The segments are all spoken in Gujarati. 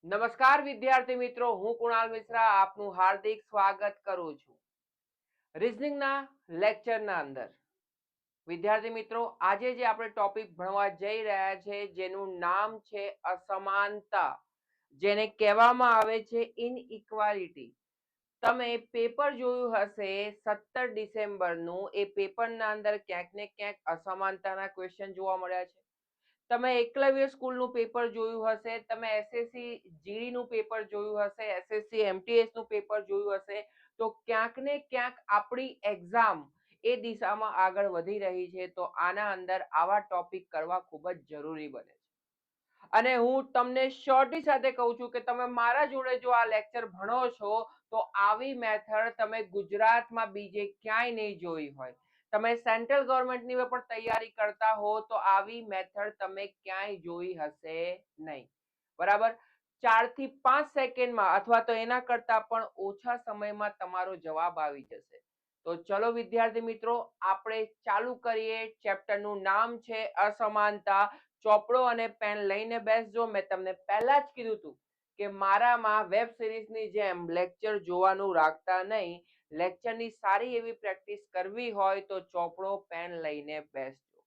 નમસ્કાર વિદ્યાર્થી મિત્રો, હું કુણાલ મિશ્રા આપનું હાર્દિક સ્વાગત કરું છું રીઝનિંગના લેક્ચરના અંદર. વિદ્યાર્થી મિત્રો, આજે જે આપણે ટોપિક ભણવા જઈ રહ્યા છે જેનું નામ છે અસમાનતા, જેને કહેવામાં આવે છે ઇનઇક્વાલિટી. તમે પેપર જોયું હશે 17 ડિસેમ્બરનું. એ પેપરના અંદર ક્યાંક ને ક્યાંક અસમાનતાના ક્વેશ્ચન જોવા મળ્યા છે. તમે એકલવ્ય સ્કૂલનું પેપર જોયું હશે, તમે એસએસસી જીડીનું પેપર જોયું હશે, એસએસસી એમટીએસનું પેપર જોયું હશે, તો ક્યાંક ને ક્યાંક આપણી એક્ઝામ એ દિશામાં આગળ વધી રહી છે. તો આના અંદર આવા ટોપિક કરવા ખૂબ જ જરૂરી બને છે. અને હું તમને શ્યોરિટી સાથે કહું છું કે તમે મારા જોડે જો આ લેક્ચર ભણો છો તો આવી મેથડ તમે ગુજરાતમાં બીજે ક્યાંય નહીં જોઈ હોય. તમે સેન્ટ્રલ ગવર્મેન્ટની પણ તૈયારી કરતા હો તો આવી મેથડ તમે ક્યાંય જોઈ હશે નહીં. બરાબર? 4 થી 5 સેકન્ડમાં અથવા તો એના કરતા પણ ઓછા સમયમાં તમારો જવાબ આવી જશે. તો ચલો વિદ્યાર્થી મિત્રો, આપણે ચાલુ કરીએ. ચેપ્ટરનું નામ છે અસમાનતા. ચોપડો અને પેન લઈને બેસજો. મેં તમને પહેલા જ કીધું હતું કે મારામાં વેબ સિરીઝની જેમ લેક્ચર જોવાનું રાખતા નહીં. લેક્ચરની સારી એવી પ્રેક્ટિસ કરવી હોય તો ચોપડો પેન લઈને બેસજો.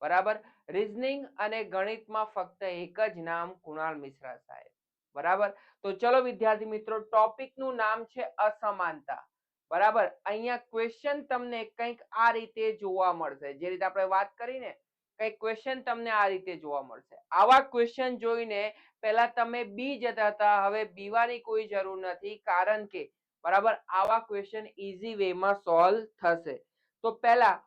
બરાબર? રીઝનિંગ અને ગણિતમાં ફક્ત એક જ નામ, કુણાલ મિશ્રા સાહેબ. બરાબર? તો ચલો વિદ્યાર્થી મિત્રો, ટોપિકનું નામ છે અસમાનતા. બરાબર? અહીંયા ક્વેશ્ચન તમને કંઈક આ રીતે જોવા મળશે. જે રીતે આપણે વાત કરીને કંઈક ક્વેશ્ચન તમને આ રીતે જોવા મળશે. આવા ક્વેશ્ચન જોઈને પહેલા તમે બી જતા હતા, હવે બીવાની કોઈ જરૂર નથી. કારણ કે બરાબર, આવા ક્વેશ્ચન ઈઝી વેમાં સોલ્વ થશે. તો પહેલા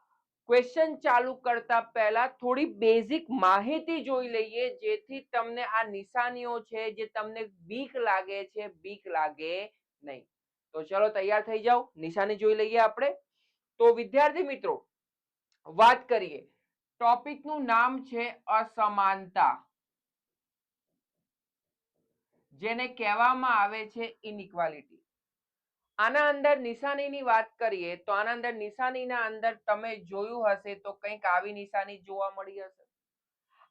ક્વેશ્ચન ચાલુ કરતા પહેલા થોડી બેઝિક માહિતી જોઈ લઈએ, જેથી તમને આ નિશાનીઓ છે જે તમને બીક લાગે છે, બીક લાગે નહીં. તો ચલો તૈયાર થઈ જાઓ, નિશાની જોઈ લઈએ આપણે. તો વિદ્યાર્થી મિત્રો, વાત કરીએ. ટોપિકનું નામ છે અસમાનતા, જેને કહેવામાં આવે છે ઇનઇક્વાલિટી. આના અંદર નિશાનીની વાત કરીએ તો આના અંદર નિશાનીના અંદર તમે જોયું હશે તો કંઈક આવી નિશાની જોવા મળી હશે.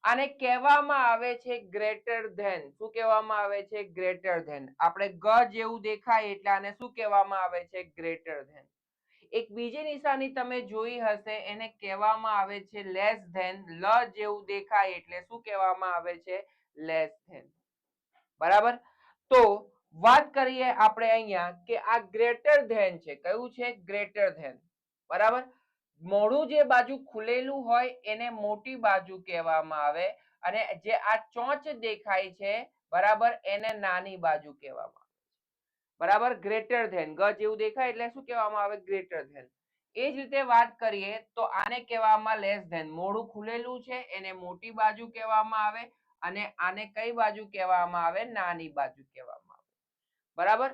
આને કહેવામાં આવે છે ગ્રેટર ધેન. શું કહેવામાં આવે છે? Greater than. આપણે ગ જેવું દેખાય એટલે આને શું કહેવામાં આવે છે? Greater than. એક બીજી નિશાની તમે જોઈ હશે, એને કહેવામાં આવે છે લેસ ધેન. લ જેવું દેખાય એટલે શું કહેવામાં આવે છે? Less than. બરાબર? તો વાત કરીએ આપણે અહીંયા કે આ ગ્રેટર ધેન છે. કયું છે? Greater than. બરાબર? મોઢું જે બાજુ ખુલેલું હોય એને મોટી બાજુ કહેવામાં આવે, અને જે આ ચોંચ દેખાય છે બરાબર, એને નાની બાજુ કહેવામાં આવે. બરાબર? Greater than. ગ જેવું દેખાય એટલે શું કહેવામાં આવે? Greater than. એ જ રીતે વાત કરીએ તો આને કહેવામાં લેસ ધેન. મોઢું ખુલેલું છે એને મોટી બાજુ કહેવામાં આવે, અને આને કઈ બાજુ કહેવામાં આવે? નાની બાજુ કહેવામાં આવે. બરાબર?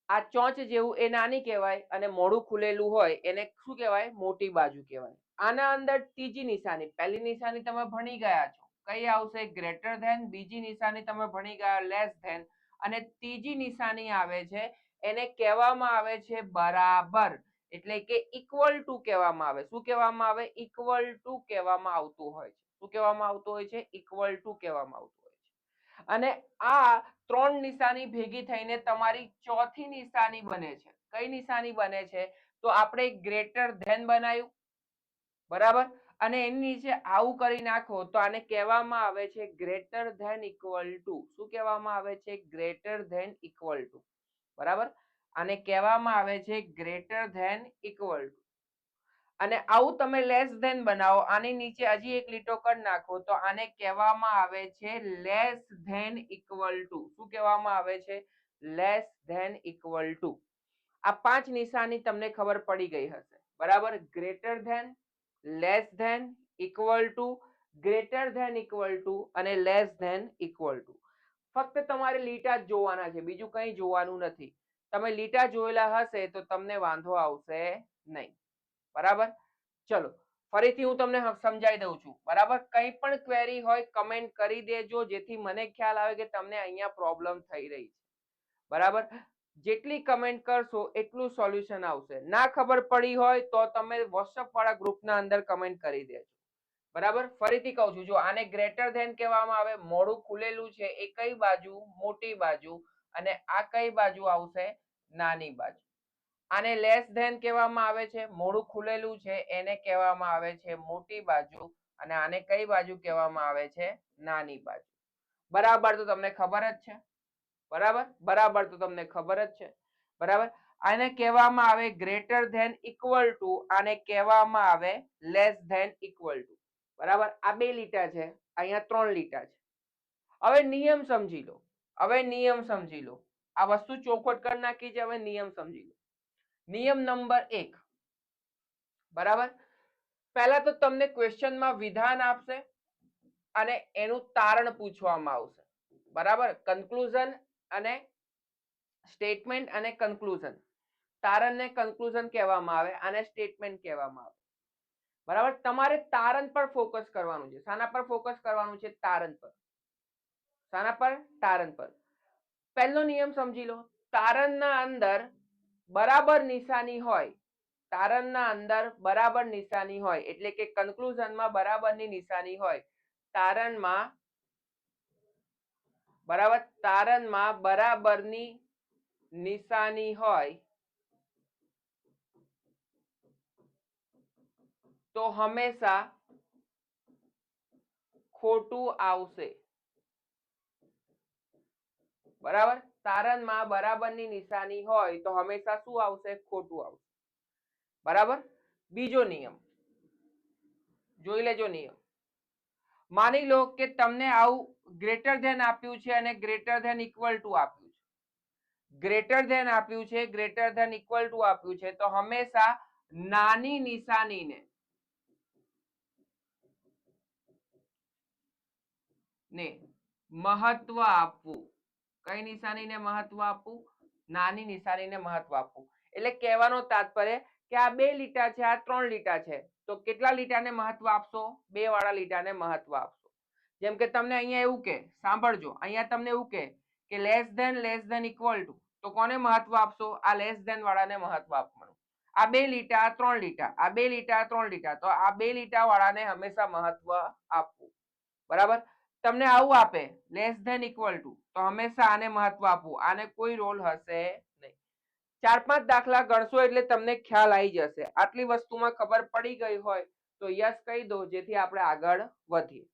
આ ચોંચ જેવું એ નાની કહેવાય, અને મોઢું ખુલેલું હોય એને શું કહેવાય? મોટી બાજુ કહેવાય. આના અંદર ત્રીજી નિશાની, પહેલી નિશાની તમે ભણી ગયા છો, કઈ આવશે? Greater than. બીજી નિશાની તમે ભણી ગયા, લેસ ધેન. અને ત્રીજી નિશાની આવે છે, એને કહેવામાં આવે છે બરાબર, એટલે કે ઇક્વલ ટુ કહેવામાં આવે. શું કહેવામાં આવે? ઇક્વલ ટુ કહેવામાં આવતું હોય છે. શું કહેવામાં આવતું હોય છે? ઇક્વલ ટુ કહેવામાં આવતું હોય છે. અને આ ત્રણ નિશાની ભેગી થઈને તમારી ચોથી નિશાની બને છે. કઈ નિશાની બને છે? તો આપણે ગ્રેટર ધેન બનાવ્યું. બરાબર? અને એની નીચે આવું કરી નાખો તો આને કહેવામાં આવે છે ગ્રેટર ધેન ઇક્વલ ટુ. શું કહેવામાં આવે છે? Greater than equal to. બરાબર? આને કહેવામાં આવે છે ગ્રેટર ધેન ઇક્વલ ટુ. અને આવું તમે લેસ ધેન બનાવો, આની નીચે હજી એક લીટો કરી નાખો તો આને કહેવામાં આવે છે લેસ ધેન ઇક્વલ ટુ. શું કહેવામાં આવે છે? Less than equal to. આ પાંચ નિશાની તમને ખબર પડી ગઈ હશે. બરાબર? Greater than, less than, equal to, greater than equal to અને લેસ ધેન ઇક્વલ ટુ. ફક્ત તમારે લીટા જ જોવાના છે, બીજું કંઈ જોવાનું નથી. તમે લીટા જોયેલા હશે તો તમને વાંધો આવશે નહીં. બરાબર? ચલો ફરીથી હું તમને સમજાવી દઉં છું. બરાબર? કંઈ પણ ક્વેરી હોય કમેન્ટ કરી દેજો, જેથી મને ખ્યાલ આવે કે તમને અહીંયા પ્રોબ્લેમ થઈ રહી છે. બરાબર? જેટલી કમેન્ટ કરશો એટલું સોલ્યુશન આવશે. ના ખબર પડી હોય તો તમે વોટ્સઅપ વાળા ગ્રુપના અંદર કમેન્ટ કરી દેજો. બરાબર, ફરીથી કહું છું, જો આને ગ્રેટર ધેન કહેવામાં આવે, મોઢું ખુલેલું છે એ કઈ બાજુ? મોટી બાજુ. અને આ કઈ બાજુ આવશે? નાની બાજુ. આને લેસ ધેન કહેવામાં આવે છે, મોઢું ખુલેલું છે એને કહેવામાં આવે છે મોટી બાજુ. અને આને કઈ બાજુ કહેવામાં આવે છે? નાની બાજુ. બરાબર, તો તમને ખબર જ છે. બરાબર, બરાબર, તો તમને ખબર જ છે. બરાબર, આને કહેવામાં આવે ગ્રેટર ધેન ઇક્વલ ટુ, આને કહેવામાં આવે લેસ ધેન ઇક્વલ ટુ. બરાબર, આ બે લીટા છે, અહીંયા ત્રણ લીટા છે. હવે નિયમ સમજી લો. હવે નિયમ સમજી લો. આ વસ્તુ ચોખવટ કરી નાખી છે, હવે નિયમ સમજી લો. નિયમ નંબર 1. બરાબર, પહેલા તો તમને ક્વેશ્ચનમાં વિધાન આપશે અને એનું તારણ પૂછવામાં આવશે. બરાબર, કન્ક્લુઝન અને સ્ટેટમેન્ટ અને કન્ક્લુઝન. તારણને કન્ક્લુઝન કહેવામાં આવે, આને સ્ટેટમેન્ટ કહેવામાં આવે. બરાબર, તમારે તારણ પર ફોકસ કરવાનું છે. શાના પર ફોકસ કરવાનું છે? તારણ પર. શાના પર? તારણ પર. પહેલો નિયમ સમજી લો. તારણના અંદર બરાબર નિશાની હોય, તારણના અંદર બરાબર નિશાની હોય એટલે કે કન્ક્લુઝનમાં બરાબરની નિશાની હોય, તારણમાં બરાબર, તારણમાં બરાબરની નિશાની હોય તો હંમેશા ખોટું આવશે. બરાબર, તારણમાં બરાબરની નિશાની હોય તો હંમેશા શું આવશે? ખોટું આવશે. બરાબર, બીજો નિયમ જોઈ લેજો. નિયમ માની લો કે તમને આવું ગ્રેટર ધેન આપ્યું છે અને ગ્રેટર ધેન ઇક્વલ ટુ આપ્યું છે. ગ્રેટર ધેન આપ્યું છે, ગ્રેટર ધેન ઇક્વલ ટુ આપ્યું છે, તો હંમેશા નાની નિશાનીને મહત્વ આપવું. કઈ નિશાનીને મહત્વ આપવું? નાની નિશાનીને મહત્વ આપવું. એટલે કહેવાનો તાત્પર્ય કે આ બે લીટા છે, આ ત્રણ લીટા છે, તો કેટલા લીટાને મહત્વ આપશો? બે વાળા લીટાને મહત્વ આપશો. જેમ કે તમને અહીંયા એવું કે, સાંભળજો, અહીંયા તમને એવું કે લેસ ધેન ઇક્વલ ટુ, તો કોને મહત્વ આપશો? આ લેસ ધેન વાળાને મહત્વ આપવાનું. આ બે લીટા, આ ત્રણ લીટા, આ બે લીટા, આ ત્રણ લીટા, તો આ બે લીટા વાળાને હંમેશા મહત્વ આપવું. બરાબર, તમને આવું આપે લેસ ધેન ઇક્વલ ટુ, તો હંમેશા આને મહત્વ આપવું, આને કોઈ રોલ હશે નહીં. 4-5 દાખલા ગણશો એટલે તમને ખ્યાલ આવી જશે. આટલી વસ્તુમાં ખબર પડી ગઈ હોય તો યસ કહી દો, જેથી આપણે આગળ વધીએ.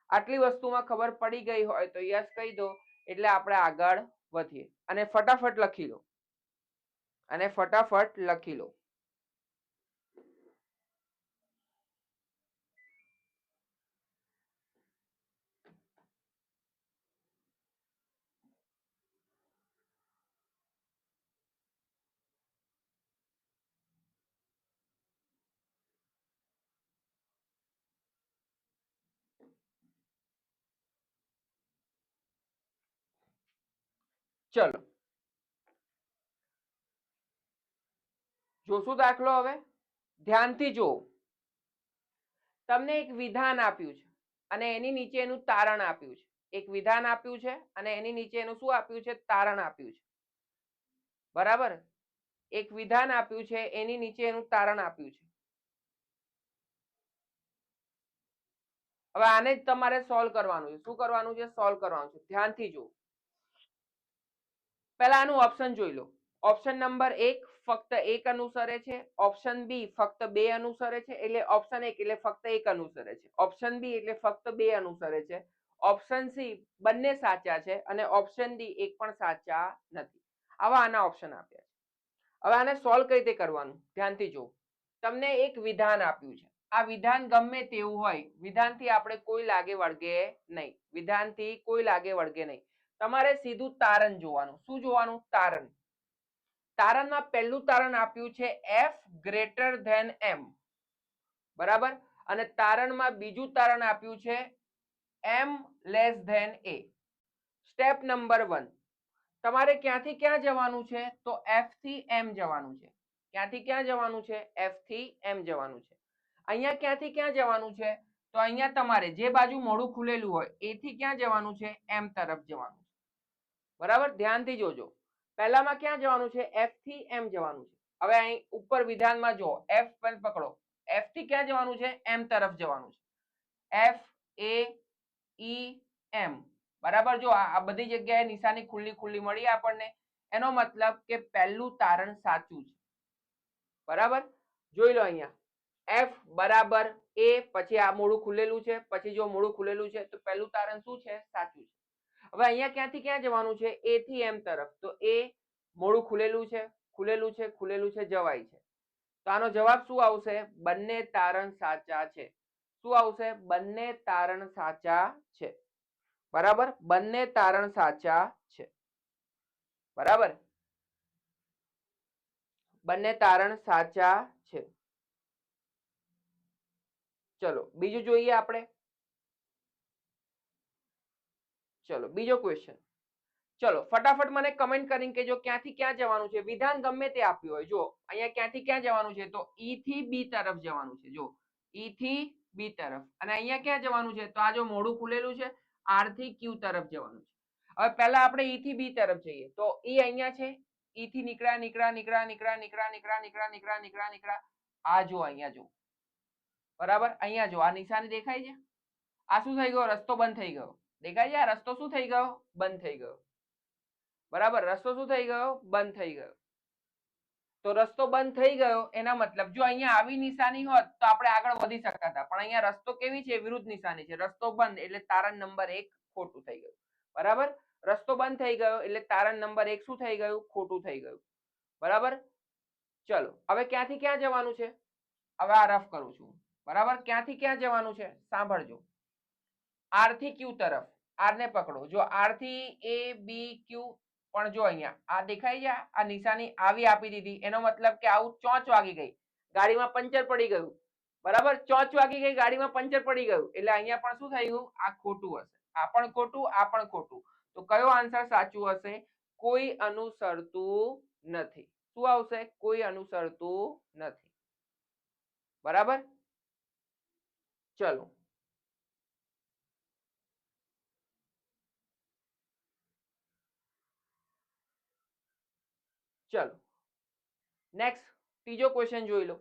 આટલી વસ્તુમાં ખબર પડી ગઈ હોય તો યસ કહી દો, એટલે આપણે આગળ વધીએ. અને ફટાફટ લખી લો. અને ફટાફટ લખી લો. ચલો જોશું દાખલો. હવે ધ્યાનથી જુઓ. તમને એક વિધાન આપ્યું છે અને એની નીચે એનું તારણ આપ્યું છે. એક વિધાન આપ્યું છે અને એની નીચે એનું શું આપ્યું છે? તારણ આપ્યું છે. બરાબર, એક વિધાન આપ્યું છે, એની નીચે એનું તારણ આપ્યું છે. હવે આને જ તમારે સોલ્વ કરવાનું છે. શું કરવાનું છે? સોલ્વ કરવાનું છે. ધ્યાનથી જુઓ. પહેલા આનું ઓપ્શન જોઈ લો. ઓપ્શન નંબર 1 ફક્ત 1 અનુસરે છે. ઓપ્શન બી ફક્ત 2 અનુસરે છે. એટલે ઓપ્શન 1 એટલે ફક્ત 1 અનુસરે છે. ઓપ્શન બી એટલે ફક્ત 2 અનુસરે છે. ઓપ્શન સી બંને સાચા છે અને ઓપ્શન ડી એક પણ સાચા નથી. આવા આના ઓપ્શન આપ્યા છે. હવે આને સોલ્વ કઈ રીતે કરવાનું? ધ્યાનથી જુઓ. તમને એક વિધાન આપ્યું છે. આ વિધાન ગમે તેવું હોય, વિધાનથી આપણે કોઈ લાગે વળગે નહીં. વિધાનથી કોઈ લાગે વળગે નહીં. તમારે સીધું તારણ જોવાનું. શું જોવાનું? તારણ. તારણમાં પહેલું તારણ આપ્યું છે એફ ગ્રેટર ધેન એમ. બરાબર, અને તારણમાં બીજું તારણ આપ્યું છે એમ લેસ ધેન એ. સ્ટેપ નંબર 1, તમારે ક્યાંથી ક્યાં જવાનું છે? તો એફ થી એમ જવાનું છે. ક્યાંથી ક્યાં જવાનું છે? એફ થી એમ જવાનું છે. અહીંયા ક્યાંથી ક્યાં જવાનું છે? તો અહીંયા તમારે જે બાજુ મોઢું ખુલેલું હોય એથી ક્યાં જવાનું છે? એમ તરફ જવાનું છે. બરાબર, ધ્યાનથી જોજો. પહેલામાં ક્યાં જવાનું છે? એફ થી એમ જવાનું છે. હવે અહીં ઉપર વિધાનમાં જો એફ પકડો, એફ થી ક્યાં જવાનું છે? એમ તરફ જવાનું છે. એફ એ ઈ એમ, બરાબર. જો આ બધી જગ્યાએ નિશાની ખુલ્લી ખુલ્લી મળી આપણને, એનો મતલબ કે પહેલું તારણ સાચું છે, બરાબર. જોઈ લો અહીંયા એફ બરાબર એ, પછી આ મોડું ખુલેલું છે, પછી જો મોડું ખુલેલું છે તો પહેલું તારણ શું છે? સાચું છે. હવે અહીંયા ક્યાંથી ક્યાં જવાનું છે? એ થી એમ તરફ. તો એ મોડું ખુલેલું છે, ખુલેલું છે, ખુલેલું છે, જવાય છે. તો આનો જવાબ શું આવશે? બંને તારણ સાચા છે. શું આવશે? બંને તારણ સાચા છે, બરાબર. બંને તારણ સાચા છે, બરાબર. બંને તારણ સાચા છે. ચલો બીજું જોઈએ આપણે. ચલો બીજો ક્વેશ્ચન. ચલો ફટાફટ મને કમેન્ટ કરીને કહેજો ક્યાંથી ક્યાં જવાનું છે. વિધાન ગમે તે આપ્યું હોય. જો અહીંયા ક્યાંથી ક્યાં જવાનું છે? તો ઈ થી બી તરફ જવાનું છે. જો ઈ થી બી તરફ. અને અહીંયા ક્યાં જવાનું છે? તો આ જો મોઢું ખુલેલું છે, આર થી ક્યુ તરફ જવાનું છે. હવે પહેલા આપણે ઈ થી બી તરફ જઈએ. તો ઈ અહીંયા છે, ઈ થી નીકળ્યા નીકળ્યા નીકળ્યા નીકળ્યા નીકળ્યા નીકળ્યા નીકળ્યા નીકળ્યા નીકળ્યા નીકળ્યા, આ જો અહીંયા જો, બરાબર. અહીંયા જો આ નિશાની દેખાય છે. આ શું થઈ ગયો? રસ્તો બંધ થઈ ગયો. દેખાય છે? આ રસ્તો શું થઈ ગયો? બંધ થઈ ગયો, બરાબર. રસ્તો શું થઈ ગયો? બંધ થઈ ગયો. તો રસ્તો બંધ થઈ ગયો એના મતલબ જો અહીંયા આવી નિશાની હોત તો આપણે આગળ વધી શકતા હતા, પણ અહીંયા રસ્તો કેવી છે? વિરુદ્ધ નિશાની છે. રસ્તો બંધ એટલે તારણ નંબર 1 ખોટું થઈ ગયું, બરાબર. રસ્તો બંધ થઈ ગયો એટલે તારણ નંબર 1 શું થઈ ગયું? ખોટું થઈ ગયું, બરાબર. ચલો હવે ક્યાંથી ક્યાં જવાનું છે? હવે આ રફ કરું છું, બરાબર. ક્યાંથી ક્યાં જવાનું છે? સાંભળજો. આર થી ક્યુ તરફ. આર ને પકડો. જો આર થી એ બી ક્યુ, પણ જો અહીંયા આ દેખાય છે, આ નિશાની આવી આપી દીધી, એનો મતલબ કે આવું ચોંચ વાગી ગઈ, ગાડીમાં પંચર પડી ગયું, બરાબર. ચોંચ વાગી ગઈ, ગાડીમાં પંચર પડી ગયું, એટલે અહીંયા પણ શું થઈ ગયું? આ ખોટું હશે. આ પણ ખોટું, આ પણ ખોટું. તો કયો આન્સર સાચું હશે? કોઈ અનુસરતું નથી. શું આવશે? કોઈ અનુસરતું નથી, બરાબર. ચલો ચલો નેક્સ્ટ ત્રીજો ક્વેશ્ચન જોઈ લો.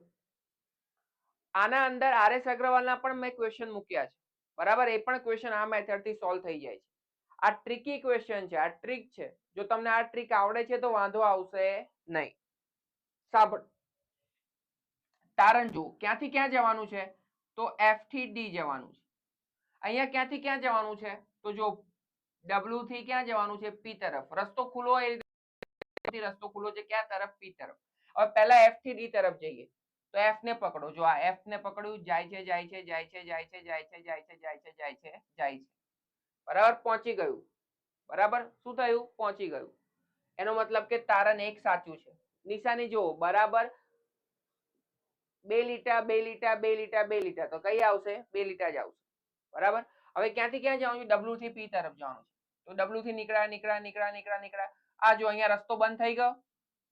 આના અંદર આરએસ અગ્રવાલના પણ મેં ક્વેશ્ચન મૂક્યા છે, બરાબર. એ પણ ક્વેશ્ચન આ મેથડથી સોલ્વ થઈ જાય છે. આ ટ્રિકી ક્વેશ્ચન છે, આ ટ્રીક છે. જો તમને આ ટ્રીક આવડે છે તો વાંધો આવશે નહીં. સાંભળ, તારણ જુઓ. ક્યાંથી ક્યાં જવાનું છે? તો એફ થી ડી જવાનું છે. અહીંયા ક્યાંથી ક્યાં જવાનું છે? તો જો ડબલ્યુ થી ક્યાં જવાનું છે? પી તરફ. રસ્તો ખુલ્લો હોય, રસ્તો ખુલ્લો છે ક્યાં તરફ? પી તરફ. હવે પહેલા એફ થી ડી તરફ જઈએ. તો એફ ને પકડો. જો આ એફ ને પકડ્યું, જાય છે જાય છે જાય છે જાય છે જાય છે જાય છે જાય છે જાય છે જાય છે, બરાબર. પહોંચી ગયું, બરાબર. શું થયું? પહોંચી ગયું. એનો મતલબ કે તારણ 1 સાચું છે. નિશાની જુઓ, બરાબર. 2 લીટા 2 લીટા 2 લીટા 2 લીટા, તો કઈ આવશે? 2 લીટા જ આવશે, બરાબર. હવે ક્યાંથી ક્યાં જવાનું છે? ડબલ્યુ થી પી તરફ જવાનું છે. તો ડબલ્યુ થી નીકળ્યા નીકળ્યા નીકળ્યા નીકળ્યા નીકળ્યા, આ જો અહીંયા રસ્તો બંધ થઈ ગયો,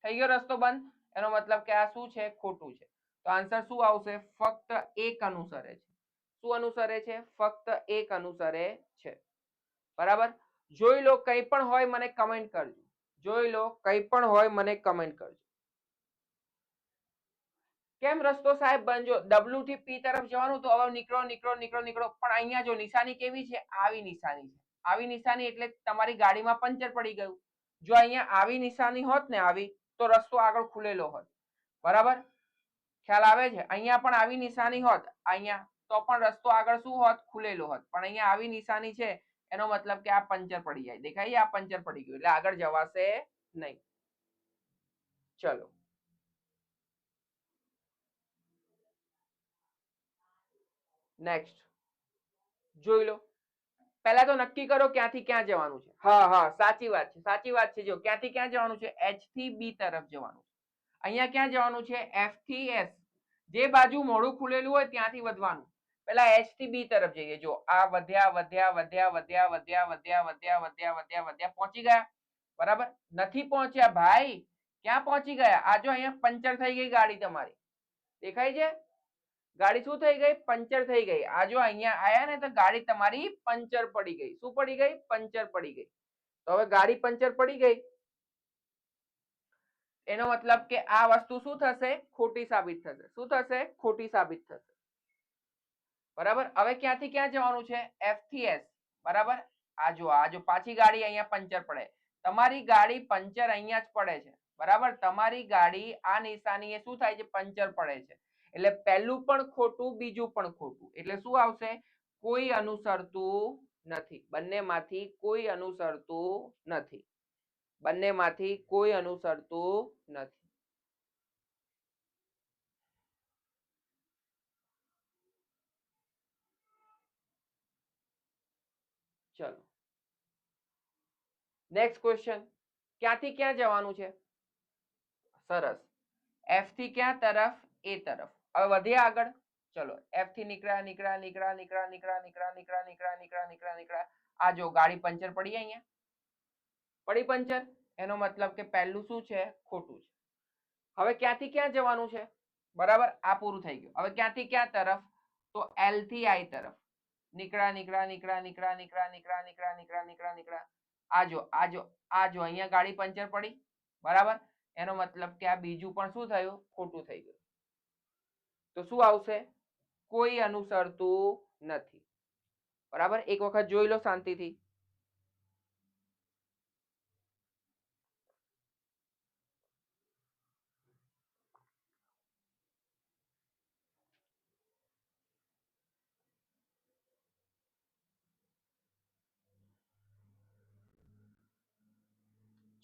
થઈ ગયો રસ્તો બંધ. એનો મતલબ કે આ શું છે? ખોટું છે. તો આન્સર શું આવશે? ફક્ત 1 અનુસરે છે. શું અનુસરે છે? ફક્ત 1 અનુસરે છે, બરાબર. જોઈ લો, કંઈ પણ હોય મને કમેન્ટ કરજો. જોઈ લો, કંઈ પણ હોય મને કમેન્ટ કરજો. કેમ રસ્તો સાહેબ બંધ? જો ડબલ્યુ થી પી તરફ જવાનું, તો હવે નીકળો નીકળો નીકળો નીકળો, પણ અહીંયા જો નિશાની કેવી છે? આવી નિશાની છે. આવી નિશાની એટલે તમારી ગાડીમાં પંચર પડી ગયું. જો અહીંયા આવી નિશાની હોત ને, આવી, તો રસ્તો આગળ ખુલેલો હોત, બરાબર. ખ્યાલ આવે છે? અહીંયા પણ આવી નિશાની હોત અહીંયા, તો પણ રસ્તો આગળ શું હોત? ખુલેલો હોત. પણ અહીંયા આવી નિશાની છે, એનો મતલબ કે આ પંચર પડી જાય. દેખાય? આ પંચર પડી ગયું એટલે આગળ જવાશે નહીં. ચલો નેક્સ્ટ જોઈ લો. પહેલા તો નક્કી કરો ક્યાંથી ક્યાં જવાનું છે. હા હા, સાચી વાત છે, સાચી વાત છે. જો ક્યાંથી ક્યાં જવાનું છે? એચ થી બી તરફ જવાનું છે. અહીંયા ક્યાં જવાનું છે? એફ થી એસ. જે બાજુ મોઢું ખુલેલું હોય ત્યાંથી વધવાનું. પહેલા એચ થી બી તરફ જઈએ. જો આ વધ્યા વધ્યા વધ્યા વધ્યા વધ્યા વધ્યા વધ્યા વધ્યા વધ્યા વધ્યા, પહોંચી ગયા, બરાબર. નથી પહોંચ્યા ભાઈ. ક્યાં પહોંચી ગયા? આ જો અહીંયા પંચર થઈ ગઈ ગાડી તમારી, દેખાય છે? ગાડી શું થઈ ગઈ? પંચર થઈ ગઈ. આ જો અહીંયા આયા ને, તો ગાડી તમારી પંચર પડી ગઈ. શું પડી ગઈ? પંચર પડી ગઈ. તો હવે ગાડી પંચર પડી ગઈ, એનો મતલબ કે આ વસ્તુ શું થશે? ખોટી સાબિત થશે. શું થશે? ખોટી સાબિત થશે. બરાબર. હવે ક્યાંથી ક્યાં જવાનું છે? F થી S. બરાબર. આ જો પાછી ગાડી અહીંયા પંચર પડે, તમારી ગાડી પંચર અહીંયા જ પડે છે. બરાબર. તમારી ગાડી આ નિશાનીએ શું થાય છે? પંચર પડે છે. એટલે પહેલું પણ ખોટું, બીજું પણ ખોટું. એટલે શું આવશે? કોઈ અનુસરતું નથી. બંનેમાંથી કોઈ અનુસરતું નથી. બંનેમાંથી કોઈ અનુસરતું નથી. ચલો નેક્સ્ટ ક્વેશ્ચન. ક્યાંથી ક્યાં જવાનું છે? સરસ. F થી ક્યાં તરફ? A તરફ. હવે વધીએ આગળ. ચલો F થી નીકળ્યા નીકળ્યા નીકળ્યા નીકળ્યા નીકળ્યા નીકળ્યા નીકળ્યા નીકળ્યા નીકળ્યા નીકળ્યા નીકળ્યા. આ જો ગાડી પંચર પડી અહીંયા. પડી પંચર. એનો મતલબ કે પહેલું શું છે? ખોટું છે. હવે ક્યાંથી ક્યાં જવાનું છે? બરાબર. આ પૂરું થઈ ગયું. હવે ક્યાંથી ક્યાં તરફ? તો L થી I તરફ. નીકળ્યા નીકળ્યા નીકળ્યા નીકળ્યા નીકળ્યા નીકળ્યા નીકળ્યા નીકળ્યા નીકળ્યા નીકળ્યા. આ જો અહીંયા ગાડી પંચર પડી. બરાબર. એનો મતલબ કે આ બીજું પણ શું થયું? ખોટું થઈ ગયું. તો શું આવશે? કોઈ અનુસરતું નથી. બરાબર. એક વખત જોઈ લો શાંતિથી.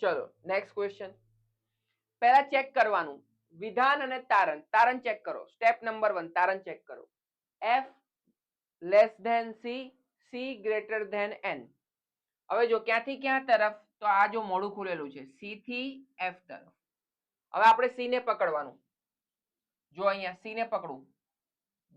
ચલો નેક્સ્ટ ક્વેશ્ચન. પહેલા ચેક કરવાનું વિધાન અને તારણ. તારણ ચેક કરો. સ્ટેપ નંબર 1 તારણ ચેક કરો. F less than C, C greater than N. હવે જો ક્યાંથી ક્યાં તરફ? તો આ જો મોડું ખુલેલું છે, C થી F તરફ. હવે આપણે C ને પકડવાનું. જો અહીંયા C ને પકડું.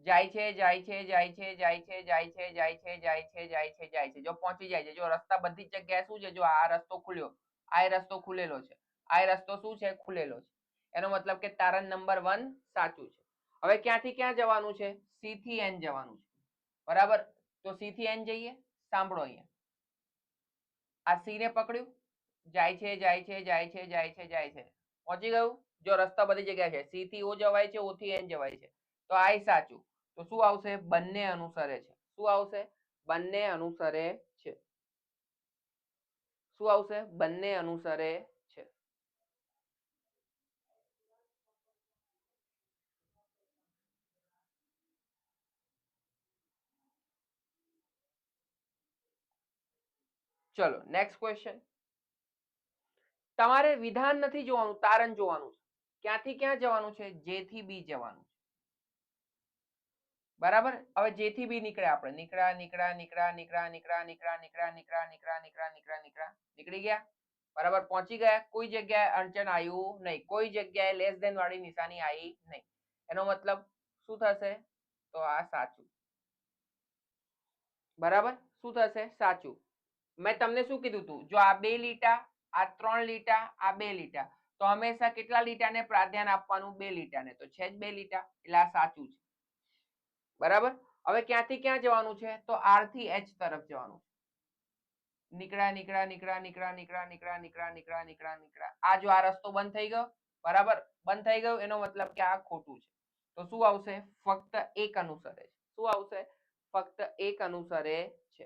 જાય છે જાય છે જાય છે જાય છે જાય છે જાય છે જાય છે જાય છે જાય છે. જો પહોંચી જાય છે. જો રસ્તા બધી જગ્યાએ શું છે? જો આ રસ્તો ખુલ્યો, આ રસ્તો ખુલેલો છે, આ રસ્તો શું છે? ખુલેલો છે. એનો મતલબ કે તારણ નંબર 1 સાચું છે. હવે ક્યાંથી ક્યાં જવાનું છે? C થી N જવાનું છે. બરાબર. તો C થી N જઈએ. સાંભળો અહીંયા. આ C ને પકડ્યું. જાય છે જાય છે જાય છે જાય છે જાય છે. પહોંચી ગયું. જો રસ્તા બધી જગ્યાએ છે. C થી O જવાય છે, O થી N જવાય છે. તો આ સાચું. તો શું આવશે? બંને અનુસરે છે. શું આવશે? બંને અનુસરે છે. શું આવશે? બંને અનુસરે છે. ચલો નેક્સ્ટ ક્વેશ્ચન. તમારે વિધાન નથી જોવાનું, તારણ જોવાનું છે. ક્યાંથી ક્યાં જવાનું છે? J થી B જવાનું છે. બરાબર. હવે J થી B નીકળ્યા આપણે. નીકળ્યા નીકળ્યા નીકળ્યા નીકળ્યા નીકળ્યા નીકળ્યા નીકળ્યા નીકળ્યા નીકળ્યા નીકળ્યા નીકળ્યા નીકળ્યા નીકળી ગયા. બરાબર. પહોંચી ગયા. કોઈ જગ્યાએ અડચણ આવ્યું નહીં. કોઈ જગ્યાએ લેસ ધેન વાળી નિશાની આવી નહીં. એનો મતલબ શું થશે? તો આ સાચું. બરાબર. શું થશે? સાચું. મેં તમને શું કીધું હતું? જો આ 2 લીટા, આ 3 લીટા, આ 2 લીટા, તો હંમેશા કેટલા લીટાને પ્રાધાન્ય આપવાનું? 2 લીટાને. તો છે જ 2 લીટા. એટલે આ સાચું છે. બરાબર. હવે ક્યાંથી ક્યાં જવાનું છે? તો R થી H તરફ જવાનું છે. નીકળ્યા નીકળ્યા નીકળ્યા નીકળ્યા નીકળ્યા નીકળ્યા નીકળ્યા નીકળ્યા નીકળ્યા નીકળ્યા. આ જો આ રસ્તો બંધ થઈ ગયો. બરાબર. બંધ થઈ ગયો એનો મતલબ કે આ ખોટું છે. તો શું આવશે? ફક્ત એક અનુસરે છે. શું આવશે? ફક્ત એક અનુસરે છે.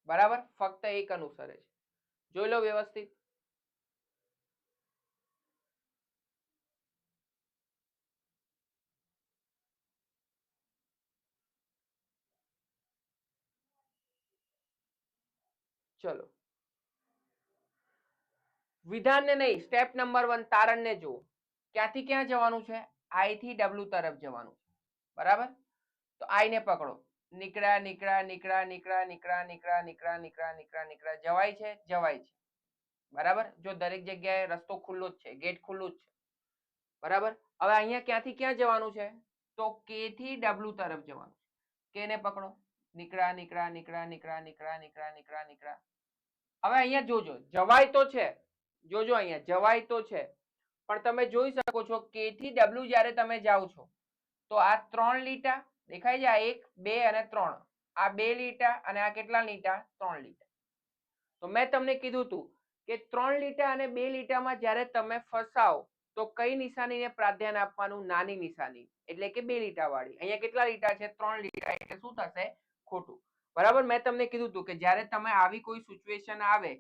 બરાબર. ફક્ત એક અનુસરે છે. જોઈ લો વ્યવસ્થિત. ચલો વિધાનને નહીં, સ્ટેપ નંબર 1 તારણને જુઓ. ક્યાંથી ક્યાં જવાનું છે? I થી W તરફ જવાનું છે. બરાબર. તો I ને પકડો. નીકળ્યા નીકળ્યા નીકળ્યા નીકળ્યા નીકળ્યા નીકળ્યા નીકળ્યા નીકળ્યા નીકળ્યા નીકળ્યા જવાય છે? જવાય છે. બરાબર. જો દરેક જગ્યાએ રસ્તો ખુલ્લો જ છે, ગેટ ખુલ્લું જ છે. બરાબર. હવે અહીંયા ક્યાંથી ક્યાં જવાનું છે? તો K થી W તરફ જવાનું છે. K ને પકડો. નીકળ્યા નીકળ્યા નીકળ્યા નીકળ્યા નીકળ્યા નીકળ્યા નીકળ્યા નીકળ્યા. હવે અહીંયા જોજો, જવાય તો છે. જોજો અહીંયા જવાય તો છે. પણ તમે જોઈ શકો છો K થી W જ્યારે તમે જાઓ છો તો આ 3 લીટા દેખાય છે? આ 1 2 અને 3. આ 2 લીટા અને આ કેટલા લીટા? 3 લીટા. તો મેં તમને કીધું હતું કે 3 લીટા અને 2 લીટામાં જ્યારે તમે ફસાવ તો કઈ નિશાનીને પ્રાધાન્ય આપવાનું? નાની નિશાની, એટલે કે 2 લીટા વાળી. અહીંયા કેટલા લીટા છે? 3 લીટા, એટલે શું થશે? ખોટું. બરાબર, મેં તમને કીધું હતું કે જ્યારે તમે આવી કોઈ સિચ્યુએશન આવે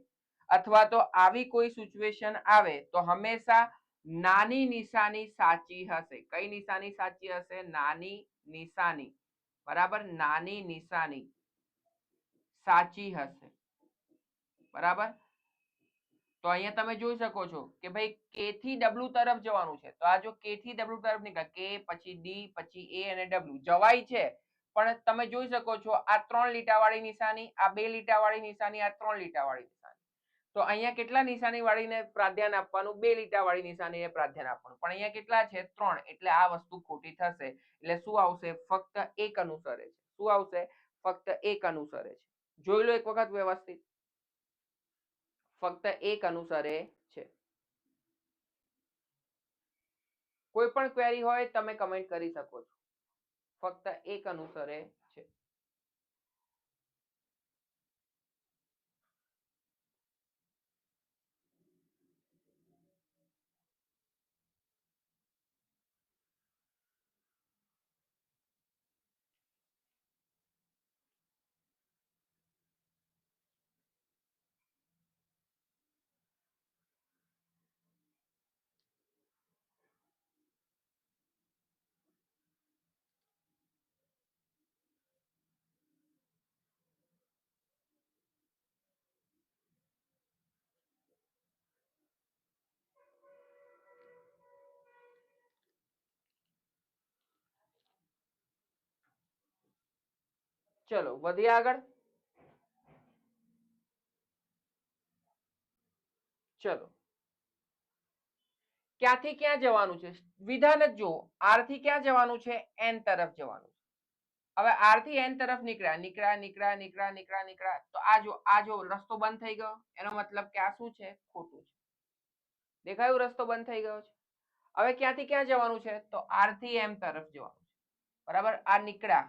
અથવા તો આવી કોઈ સિચ્યુએશન આવે તો હંમેશા નાની નિશાની સાચી હશે. કઈ નિશાની સાચી હશે? નાની નિશાની. બરાબર, નાની નિશાની સાચી હશે. બરાબર, તો અહીંયા તમે જોઈ શકો છો કે ભાઈ કે થી ડબલ્યુ તરફ જવાનું છે, તો આ જો કે થી ડબલ્યુ તરફ નીકળે, કે પછી ડી પછી એ અને ડબલ્યુ જવાય છે, પણ તમે જોઈ શકો છો આ 3 લીટા વાળી નિશાની, આ 2 લીટા વાળી નિશાની, આ 3 લીટા વાળી નિશાની. તો અહીંયા કેટલા નિશાની વાળીને પ્રાધાન્ય આપવાનું? 2 લીટા વાળી નિશાનીને પ્રાધાન્ય આપવાનું. પણ અહીંયા કેટલા છે? 3, એટલે આ વસ્તુ ખોટી થશે. એટલે શું આવશે? ફક્ત એક અનુસરે છે. શું આવશે? ફક્ત એક અનુસરે છે. જોઈ લો એક વખત વ્યવસ્થિત. ફક્ત એક અનુસરે છે. કોઈ પણ ક્વેરી હોય તમે કમેન્ટ કરી શકો છો. ફક્ત એક અનુસરે છે. ચલો વધીએ આગળ. ચલો, ક્યાંથી ક્યાં જવાનું છે? વિધાન જ જુઓ. આર થી ક્યાં જવાનું છે? એન તરફ જવાનું છે. હવે આર થી એન તરફ નીકળ્યા નીકળ્યા નીકળ્યા નીકળ્યા નીકળ્યા નીકળ્યા, તો આ જો રસ્તો બંધ થઈ ગયો, એનો મતલબ કે આ શું છે? ખોટું છે. દેખાયું? રસ્તો બંધ થઈ ગયો છે. હવે ક્યાંથી ક્યાં જવાનું છે? તો આર થી એમ તરફ જવાનું છે. બરાબર, આ નીકળ્યા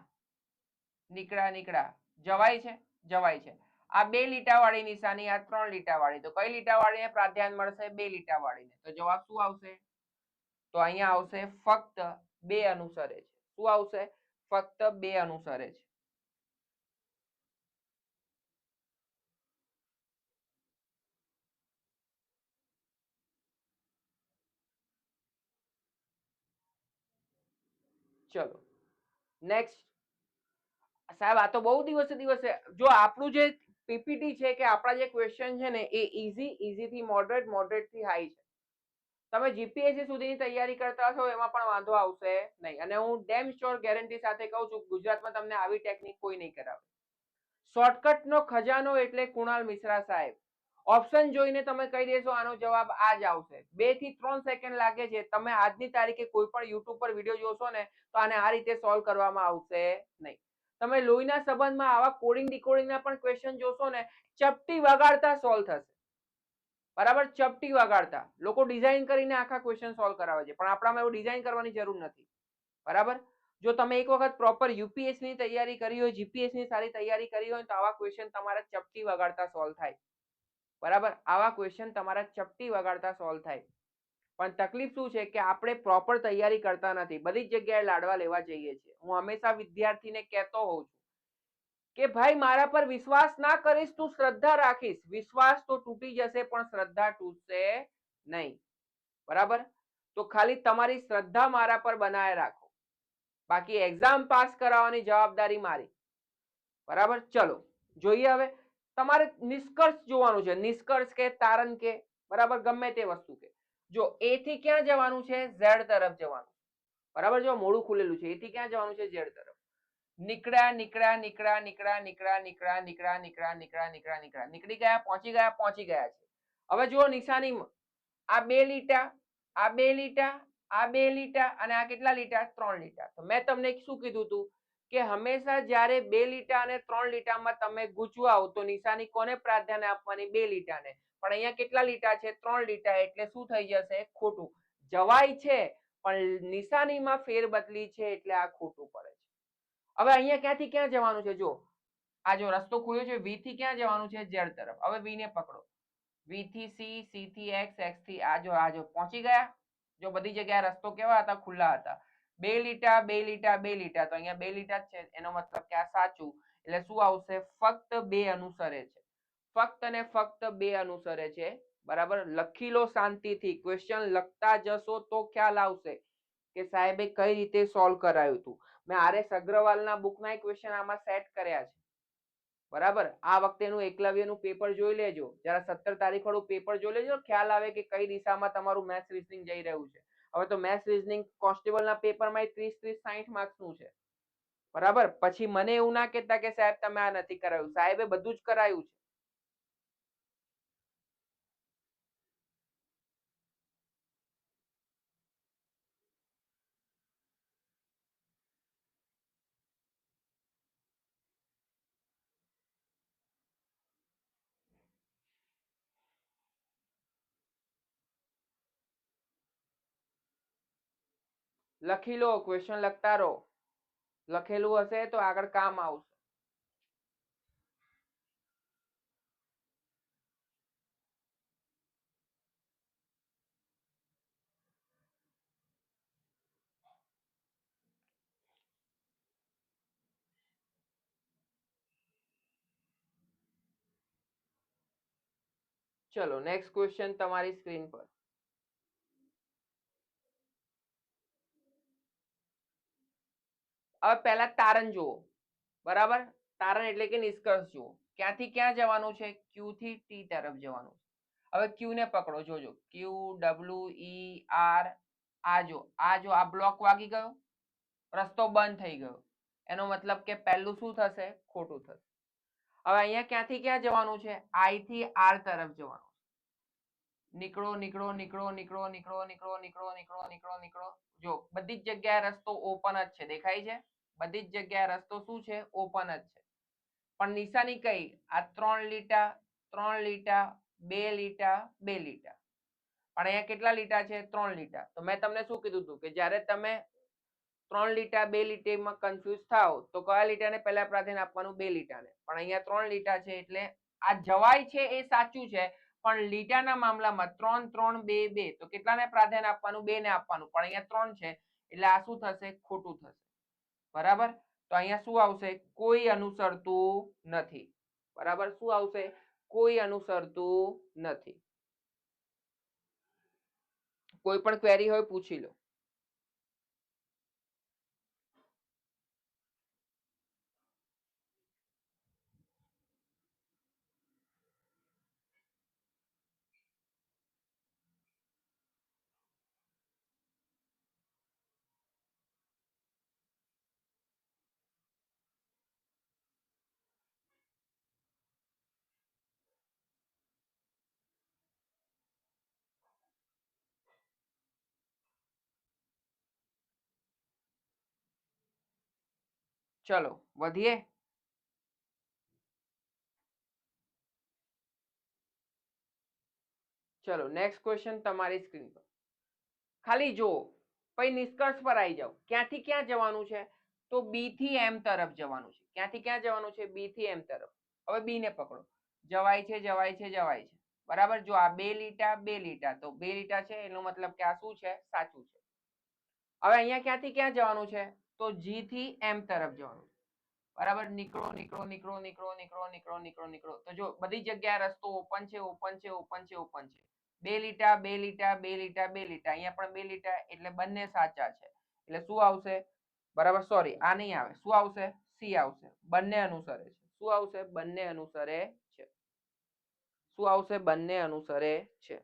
નીકળ્યા નીકળ્યા, જવાય છે? જવાય છે. આ 2 લીટા વાળી નિશાની, આ 3 લીટા વાળી, તો કઈ લીટા વાળીને પ્રાધાન્ય મળશે? 2 લીટા વાળીને. તો જવાબ શું આવશે? તો અહીંયા આવશે ફક્ત 2 અનુસરે છે. શું આવશે? ફક્ત 2 અનુસરે છે. ચલો નેક્સ્ટ. સાહેબ આ તો બહુ દિવસે જો આપણું જે પીપીટી છે કે આપણા જે ક્વેશ્ચન છે ને એ ઈઝી થી મોડરેટ, મોડરેટ થી હાઈ છે. તમે જીપીએસસી સુધીની તૈયારી કરતા છો એમાં પણ વાંધો આવશે નહીં. અને હું ડેમ શ્યોર ગેરંટી સાથે કહું છું, ગુજરાતમાં તમને આવી ટેકનિક કોઈ નહીં કરાવે. શોર્ટકટ નો ખજાનો એટલે કુણાલ મિશ્રા સાહેબ. ઓપ્શન જોઈને તમે કહી દેશો આનો જવાબ આ જ આવશે. 2 થી 3 સેકન્ડ લાગે છે. તમે આજની તારીખે કોઈ પણ યુટ્યુબ પર વિડીયો જોશો ને તો આને આ રીતે સોલ્વ કરવામાં આવશે નહીં. તમે લોહીના સંબંધમાં આવા કોડિંગ ડીકોડિંગના પણ ક્વેશ્ચન જોશો ને, ચપટી વગાડતા સોલ્વ થશે. બરાબર, ચપટી વગાડતા. લોકો ડિઝાઇન કરીને આખા ક્વેશ્ચન સોલ્વ કરાવે છે, પણ આપણામાં એવું ડિઝાઇન કરવાની જરૂર નથી. બરાબર, જો તમે એક વખત પ્રોપર યુપીએસસી ની તૈયારી કરી હોય, જીપીએસસી ની સારી તૈયારી કરી હોય તો આવા ક્વેશ્ચન તમારા ચપટી વગાડતા સોલ્વ થાય. બરાબર, આવા ક્વેશ્ચન તમારા ચપટી વગાડતા સોલ્વ થાય. પણ તકલીફ શું છે કે આપણે પ્રોપર તૈયારી કરતા નથી, બધી જ જગ્યાએ લાડવા લેવા જઈએ છીએ. હું હંમેશા વિદ્યાર્થીને કહેતો હોઉં છું કે ભાઈ મારા પર વિશ્વાસ ના કરીશ, તું શ્રદ્ધા રાખીશ, વિશ્વાસ તો તૂટી જશે પણ શ્રદ્ધા તૂટશે નહીં. બરાબર, તો ખાલી તમારી શ્રદ્ધા મારા પર બનાવી રાખો, બાકી એક્ઝામ પાસ કરાવવાની જવાબદારી મારી. બરાબર, ચલો જોઈએ. હવે તમારે નિષ્કર્ષ જોવાનું છે. નિષ્કર્ષ કે તારણ કે, બરાબર, ગમે તે વસ્તુ કે. જો એ થી ક્યાં જવાનું છે? ઝેડ તરફ જવાનું. બરાબર, જો મોડું ખુલેલું છે. એ થી ક્યાં જવાનું છે? ઝેડ તરફ. નીકળ્યા નીકળ્યા નીકળ્યા નીકળ્યા નીકળ્યા નીકળ્યા નીકળ્યા નીકળ્યા નીકળ્યા નીકળ્યા નીકળ્યા નીકળી ગયા, પહોંચી ગયા, પહોંચી ગયા છે. હવે જુઓ નિશાનીમાં આ 2 લીટા, આ 2 લીટા, આ 2 લીટા અને આ કેટલા લીટા? 3 લીટા. તો મેં તમને શું કીધું હતું કે હંમેશા જ્યારે 2 લીટા અને 3 લીટામાં તમે ગૂંચવાઓ તો નિશાની કોને પ્રાધાન્ય આપવાની? 2 લીટાને. પણ અહીંયા કેટલા લીટા છે? 3 લીટા, એટલે શું થઈ જશે? ખોટું. જવાય છે પણ નિશાનીમાં ફેરબદલી છે એટલે આ ખોટું પડે છે. હવે અહીંયા ક્યાંથી ક્યાં જવાનું છે? જો આ જો રસ્તો ખુલ્યો છે, વી થી ક્યાં જવાનું છે? ઝેડ તરફ. હવે વી ને પકડો. વી થી સી, સી થી એક્સ, એક્સ થી આજો પહોંચી ગયા. જો બધી જગ્યાએ રસ્તો કેવા હતા, ખુલ્લા હતા. 2 લીટા 2 લીટા 2 લીટા, તો અહીંયા 2 લીટા જ છે, એનો મતલબ કે આ સાચું. એટલે શું આવશે? ફક્ત 2 અનુસરે છે. ફક્ત ને ફક્ત 2 અનુસરે છે. બરાબર, લખી લો શાંતિથી. ક્વેશ્ચન લખતા જશો તો ખ્યાલ આવશે કે સાહેબે કઈ રીતે સોલ્વ કરાયું હતું. મેં આરએસ અગ્રવાલના બુકના ક્વેશ્ચન આમાં સેટ કર્યા છે. બરાબર, આ વખતેનું એકલવ્યનું પેપર જોઈ લેજો. જરા 17 તારીખ વાળું પેપર જોઈ લેજો, ખ્યાલ આવે કે કઈ દિશામાં તમારું મેથ્સ રીઝનિંગ જઈ રહ્યું છે. હવે તો મેથ્સ રીઝનિંગ કોન્સ્ટેબલના પેપરમાં 30-30-60 માર્ક્સનું છે. બરાબર, પછી મને એવું ના કહેતા કે સાહેબ તમે આ નથી કરાયું. સાહેબે બધું જ કરાયું છે. લખી લો, ક્વેશ્ચન લખતા રહો. લખેલું હશે તો આગળ કામ આવશે. ચલો નેક્સ્ટ ક્વેશ્ચન તમારી સ્ક્રીન પર. હવે પહેલા તારણ જુઓ. બરાબર, તારણ એટલે કે નિષ્કર્ષ જુઓ. ક્યાંથી ક્યાં જવાનું છે? ક્યુ થી ટી તરફ જવાનું. હવે ક્યુ ને પકડો, જોજો ક્યુ ડબલ્યુ ઈ આર. આ બ્લોક વાગી ગયો, રસ્તો બંધ થઈ ગયો. એનો મતલબ કે પહેલું શું થશે? ખોટું થશે. હવે અહીંયા ક્યાંથી ક્યાં જવાનું છે? આઈ થી આર તરફ જવાનું. નીકળો નીકળો નીકળો નીકળો નીકળો નીકળો નીકળો નીકળો નીકળો નીકળો. જો બધી જ જગ્યાએ રસ્તો ઓપન જ છે, દેખાય છે? બધી જ જગ્યાએ રસ્તો શું છે? ઓપન જ છે. પણ નિશાની કઈ? આ 3 લીટા 3 લીટા 2 લીટા 2 લીટા. પણ અહીંયા કેટલા લીટા છે? 3 લીટા. તો મેં તમને શું કીધું હતું કે જ્યારે તમે 3 લીટા 2 લીટીમાં કન્ફ્યુઝ થાવ તો કયા લીટાને પહેલા પ્રાધાન્ય આપવાનું? 2 લીટાને. પણ અહીંયા 3 લીટા છે એટલે આ જવાય છે એ સાચું છે, પણ લીટાના મામલામાં 3 3 2 2, તો કેટલાને પ્રાધાન્ય આપવાનું? 2 ને આપવાનું. પણ અહીંયા 3 છે એટલે આ શું થશે? ખોટું થશે. બરાબર, તો અહીંયા શું આવશે? કોઈ અનુસરતું નથી. બરાબર, શું આવશે? કોઈ અનુસરતું નથી. કોઈ પણ ક્વેરી હોય પૂછી લો. ચલો વધીએ. ચલો નેક્સ્ટ ક્વેશ્ચન તમારી સ્ક્રીન પર. ખાલી જુઓ, પછી નિષ્કર્ષ પર આવી જાઓ. ક્યાંથી ક્યાં જવાનું છે? તો બી થી એમ તરફ જવાનું છે. ક્યાંથી ક્યાં જવાનું છે? બી થી એમ તરફ. હવે બી ને પકડો. જવાય છે જવાય છે જવાય છે. બરાબર, જો આ 2 લીટા 2 લીટા, તો 2 લીટા છે એનો મતલબ કે આ શું છે? સાચું છે. હવે અહીંયા ક્યાંથી ક્યાં જવાનું છે? તો જી થી એમ તરફ જવાનું. બરાબર, નીકળો નીકળો નીકળો નીકળો નીકળો નીકળો નીકળો નીકળો. તો જો બધી જગ્યાએ રસ્તો ઓપન છે ઓપન છે ઓપન છે ઓપન છે. 2 લીટા 2 લીટા 2 લીટા 2 લીટા, અહીંયા પણ 2 લીટા એટલે બંને સાચા છે. એટલે શું આવશે? બરાબર, સોરી આ નહીં આવે. શું આવશે? સી આવશે. બંને અનુસરે છે. શું આવશે? બંને અનુસરે છે. શું આવશે? બંને અનુસરે છે.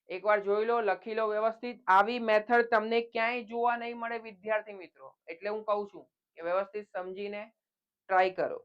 એકવાર જોઈ લો, લખી લો વ્યવસ્થિત. આવી મેથડ તમને ક્યાંય જોવા નહીં મળે વિદ્યાર્થી મિત્રો. એટલે હું કહું છું કે વ્યવસ્થિત સમજીને ટ્રાય કરો.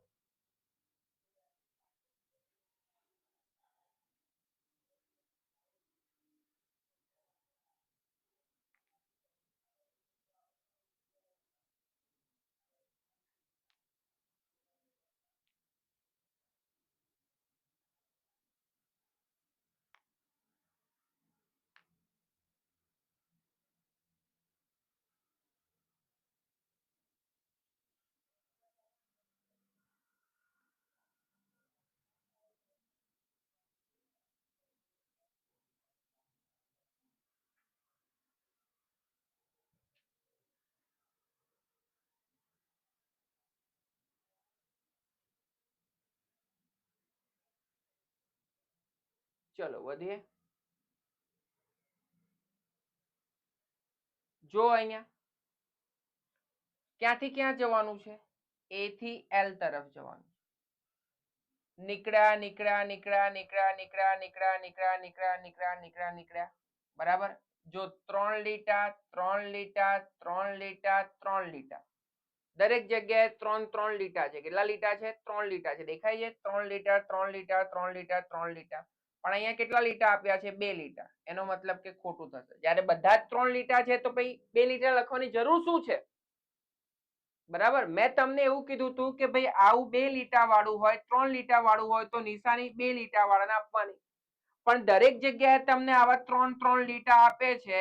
ચલો વધીએ. જો અહીંયા ક્યાંથી ક્યાં જવાનું છે? એ થી એલ તરફ જવાનું. નીકળ્યા નીકળ્યા નીકળ્યા નીકળ્યા નીકળ્યા નીકળ્યા નીકળ્યા નીકળ્યા નીકળ્યા નીકળ્યા નીકળ્યા. બરાબર. જો 3 લીટા 3 લીટા 3 લીટા 3 લીટા, દરેક જગ્યાએ 3 લીટા છે. કેટલા લીટા છે? 3 લીટા છે. દેખાય છે? 3 લીટા 3 લીટા 3 લીટા 3 લીટા. પણ અહીંયા કેટલા લીટા આપ્યા છે? 2 લીટા. એનો મતલબ કે ખોટું થશે. જ્યારે બધા જ 3 લીટા છે તો પછી 2 લીટા લખવાની જરૂર શું છે? બરાબર. મેં તમને એવું કીધું હતું કે ભાઈ આવું 2 લીટા વાળું હોય 3 લીટા વાળું હોય તો નિશાની 2 લીટા વાળાને આપવાની. પણ દરેક જગ્યાએ તમને આવા 3 લીટા આપે છે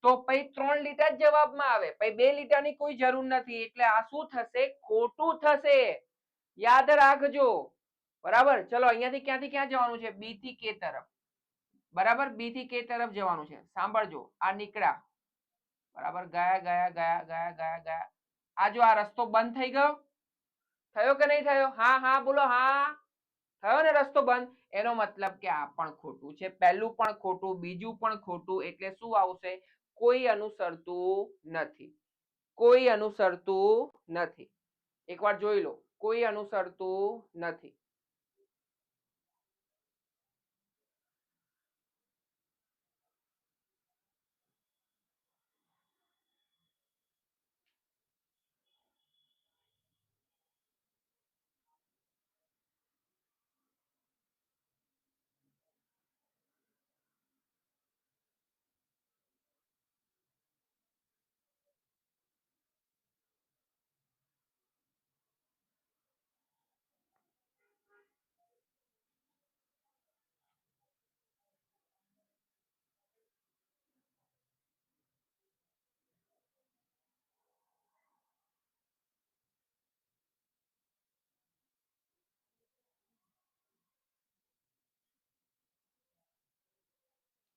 તો પછી 3 લીટા જ જવાબમાં આવે. પછી 2 લીટાની કોઈ જરૂર નથી. એટલે આ શું થશે? ખોટું થશે. યાદ રાખજો. બરાબર. ચલો અહીંયાથી ક્યાંથી ક્યાં જવાનું છે? બી થી કે તરફ. બરાબર. બી થી કે તરફ જવાનું છે. સાંભળજો. આ નીકળ્યા. બરાબર. ગયા ગયા ગયા ગયા ગયા ગયા. આ જો આ રસ્તો બંધ થઈ ગયો. થયો કે નહીં થયો? હા હા બોલો. હા થયો ને રસ્તો બંધ. એનો મતલબ કે આ પણ ખોટું છે. પહેલું પણ ખોટું, બીજું પણ ખોટું. એટલે શું આવશે? કોઈ અનુસરતું નથી. કોઈ અનુસરતું નથી. એકવાર જોઈ લો. કોઈ અનુસરતું નથી.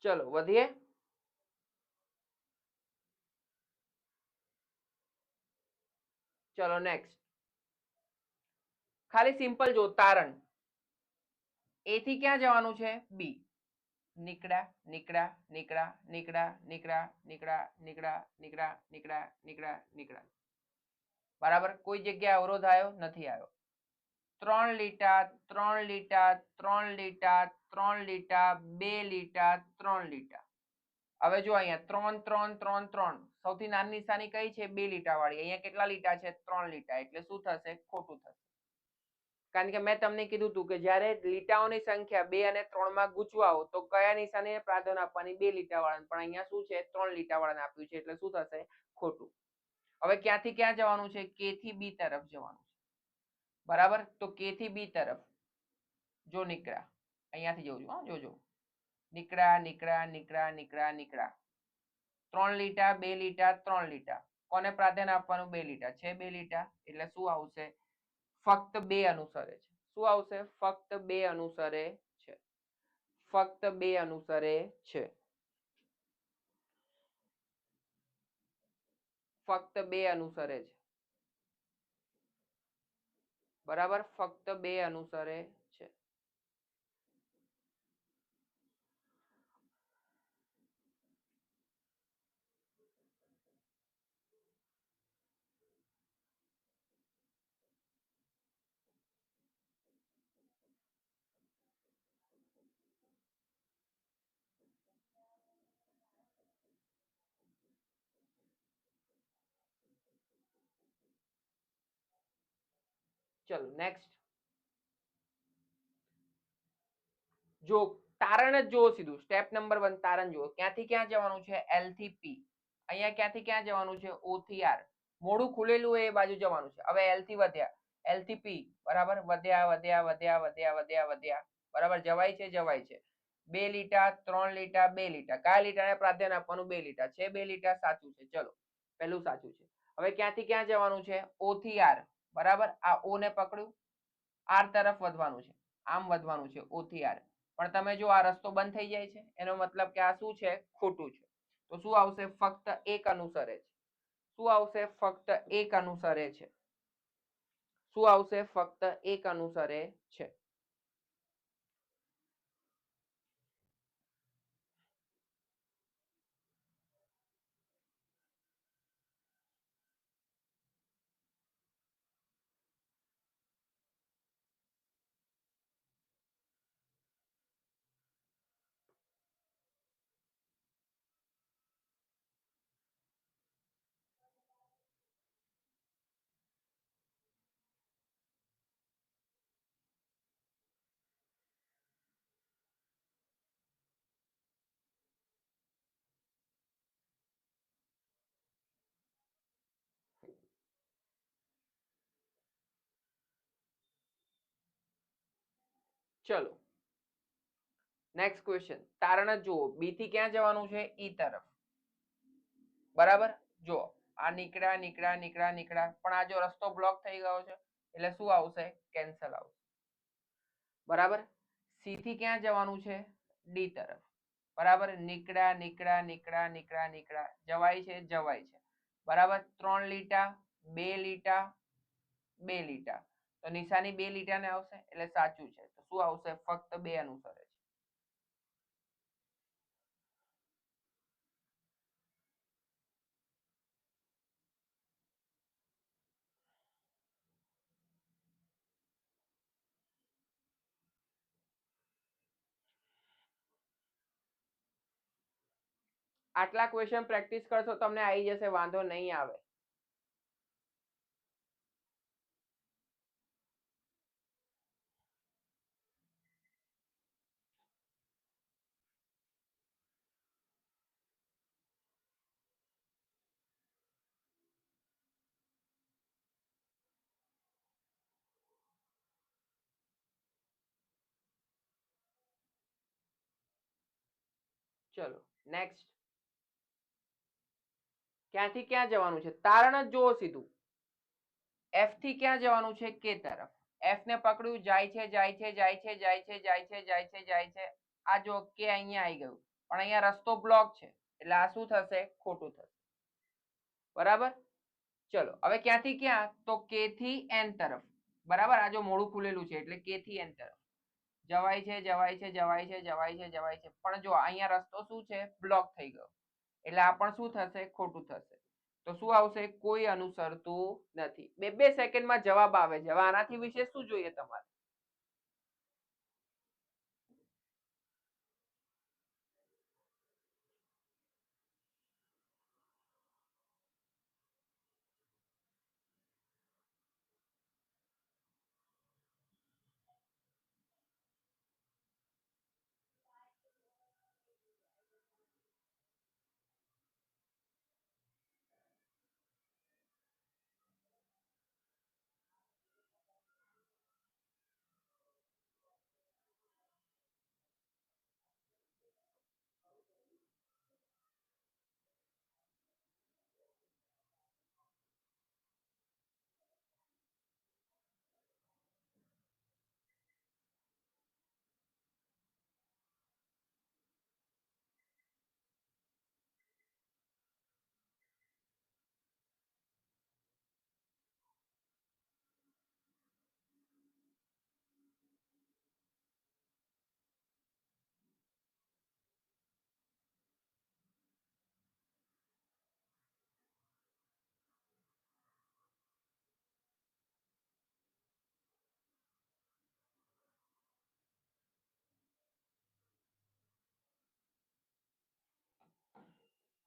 ચલો વધીએ. ચલો નેક્સ્ટ. ખાલી સિમ્પલ જો તારણ. એ થી ક્યાં જવાનું છે? બી. નીકળ્યા નીકળ્યા નીકળ્યા નીકળ્યા નીકળ્યા નીકળ્યા નીકળ્યા નીકળ્યા નીકળ્યા નીકળ્યા નીકળ્યા. બરાબર. કોઈ જગ્યાએ અવરોધ આવ્યો નથી? આવ્યો. 3 લીટા 3 લીટા 3 લીટા 3 લીટા 2 લીટા 3 લીટા. હવે જો અહીંયા 3 3 3 3. સૌથી નાની નિશાની કઈ છે? 2 લીટા વાળી. અહીંયા કેટલા લીટા છે? 3 લીટા. એટલે શું થશે? ખોટું થશે. કારણ કે મેં તમને કીધું હતું કે જ્યારે લીટાઓની સંખ્યા 2 અને 3 માં ગૂંચવાઓ તો કયા નિશાનીને પ્રાધાન્ય આપવાની? 2 લીટા વાળાને. પણ અહીંયા શું છે? 3 લીટા વાળાને આપ્યું છે. એટલે શું થશે? ખોટું. હવે ક્યાંથી ક્યાં જવાનું છે? કે થી બી તરફ જવાનું છે. બરાબર. તો કે થી બી તરફ જો નીકળ્યા. અહીંયાથી જવું છું. જોજો. નીકળ્યા નીકળ્યા નીકળ્યા નીકળ્યા નીકળ્યા. 3 લીટા 2 લીટા 3 લીટા. કોને પ્રાધાન્ય આપવાનું? 2 લીટા છે. 2 લીટા. એટલે શું આવશે? ફક્ત 2 અનુસરે છે. શું આવશે? ફક્ત 2 અનુસરે છે. ફક્ત 2 અનુસરે છે. ફક્ત 2 અનુસરે છે. બરાબર. ફક્ત 2 અનુસરે છે. ચલો નેક્સ્ટ. જો તારણ જ જુઓ સીધું. સ્ટેપ નંબર 1 તારણ જુઓ. ક્યાંથી ક્યાં જવાનું છે? એલ થી પી. અહીંયા ક્યાંથી ક્યાં જવાનું છે? ઓ થી આર. મોડું ખુલેલું હોય એ બાજુ જવાનું છે. હવે એલ થી વધ્યા. એલ થી પી. બરાબર. વધ્યા વધ્યા વધ્યા વધ્યા વધ્યા વધ્યા. બરાબર. જવાય છે? જવાય છે. 2 લીટા 3 લીટા 2 લીટા. કયા લીટાને પ્રાધાન્ય આપવાનું? 2 લીટા છે. 2 લીટા સાચું છે. ચલો પહેલું સાચું છે. હવે ક્યાંથી ક્યાં જવાનું છે? ઓ થી આર. બરાબર. આ ઓ ને પકડ્યું. આર તરફ વધવાનું છે. આમ વધવાનું છે. ઓ થી આર. પણ તમે જો આ રસ્તો બંધ થઈ જાય છે એનો મતલબ કે આ શું છે? ખોટું છે. તો શું આવશે? ફક્ત 1 અનુસરે છે. શું આવશે? ફક્ત 1 અનુસરે છે. શું આવશે? ફક્ત 1 અનુસરે છે. ચલો નેક્સ્ટ ક્વેશ્ચન. તારણ જુઓ, બી થી ક્યાં જવાનું છે? ઈ તરફ. બરાબર, જો આ નીકળ્યા નીકળ્યા નીકળ્યા નીકળ્યા, પણ આ જો રસ્તો બ્લોક થઈ ગયો છે એટલે શું આવશે? કેન્સલ આવશે. બરાબર, સી થી ક્યાં જવાનું છે? ડી તરફ. બરાબર, નીકળ્યા નીકળ્યા નીકળ્યા નીકળ્યા નીકળ્યા, જવાય છે જવાય છે. બરાબર, 3 લીટા, 2 લીટા, 2 લીટા, તો નિશાની 2 લીટા ને આવશે એટલે સાચું છે. તો શું આવશે? ફક્ત 2 અનુસરે છે. આટલા ક્વેશ્ચન પ્રેક્ટિસ કરશો તમને આવી જશે, વાંધો નહીં આવે. ચલો નેક્સ્ટ. ક્યાંથી ક્યાં જવાનું છે? તારણ જ જુઓ સીધું. એફ થી ક્યાં જવાનું છે? કે તરફ. એફ ને પકડ્યું, જાય છે જાય છે જાય છે જાય છે જાય છે જાય છે જાય છે. આ જો કે અહીંયા આવી ગયું, પણ અહીંયા રસ્તો બ્લોક છે એટલે આ શું થશે? ખોટું થશે. બરાબર, ચલો હવે ક્યાંથી ક્યાં? તો કે થી એન તરફ. બરાબર, આ જો મોડું ખુલેલું છે એટલે કે થી એન તરફ જવાય છે જવાય છે જવાય છે જવાય છે જવાય છે, પણ જો અહીંયા રસ્તો શું છે? બ્લોક થઈ ગયો એટલે આ પણ શું થશે? ખોટું થશે. તો શું આવશે? કોઈ અનુસરતું નથી. 2 સેકન્ડમાં જવાબ આવે છે. હવે આનાથી વિશે શું જોઈએ તમારે?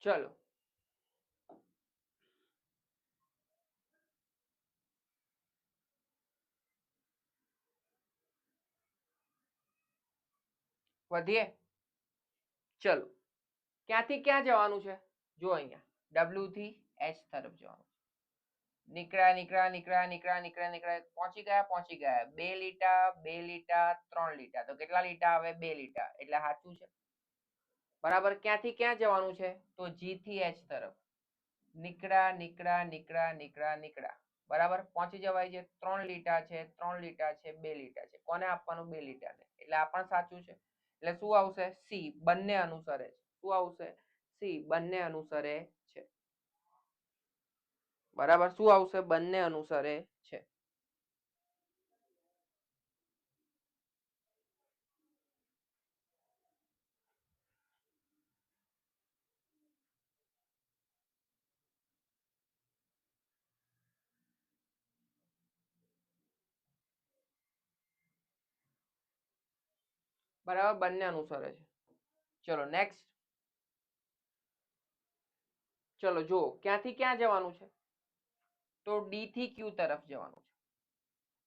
ચલો વધીએ. ચલો ક્યાંથી ક્યાં જવાનું છે? જો અહીંયા ડબલ્યુ થી એચ તરફ જવાનું. નીકળ્યા નીકળ્યા નીકળ્યા નીકળ્યા નીકળ્યા નીકળ્યા, પહોંચી ગયા પહોંચી ગયા. 2 લીટા 2 લીટા 3 લીટા, તો કેટલા લીટા આવે? 2 લીટા, એટલે સાચું છે. બરાબર, ક્યાંથી ક્યાં જવાનું છે? તો જી થી એચ તરફ. નીકળ્યા નીકળ્યા નીકળ્યા નીકળ્યા નીકળ્યા. બરાબર, પહોંચી જવાય છે. 3 લીટા છે 3 લીટા છે 2 લીટા છે. કોને આપવાનું? 2 લીટાને, એટલે આ પણ સાચું છે. એટલે શું આવશે? સી, બંને અનુસરે છે. શું આવશે? સી, બંને અનુસરે છે. બરાબર, શું આવશે? બંને અનુસરે છે. બરાબર, બંને અનુસરે છે. ચલો નેક્સ્ટ. ચલો જુઓ, ક્યાંથી ક્યાં જવાનું છે? તો ડી થી ક્યુ તરફ જવાનું છે.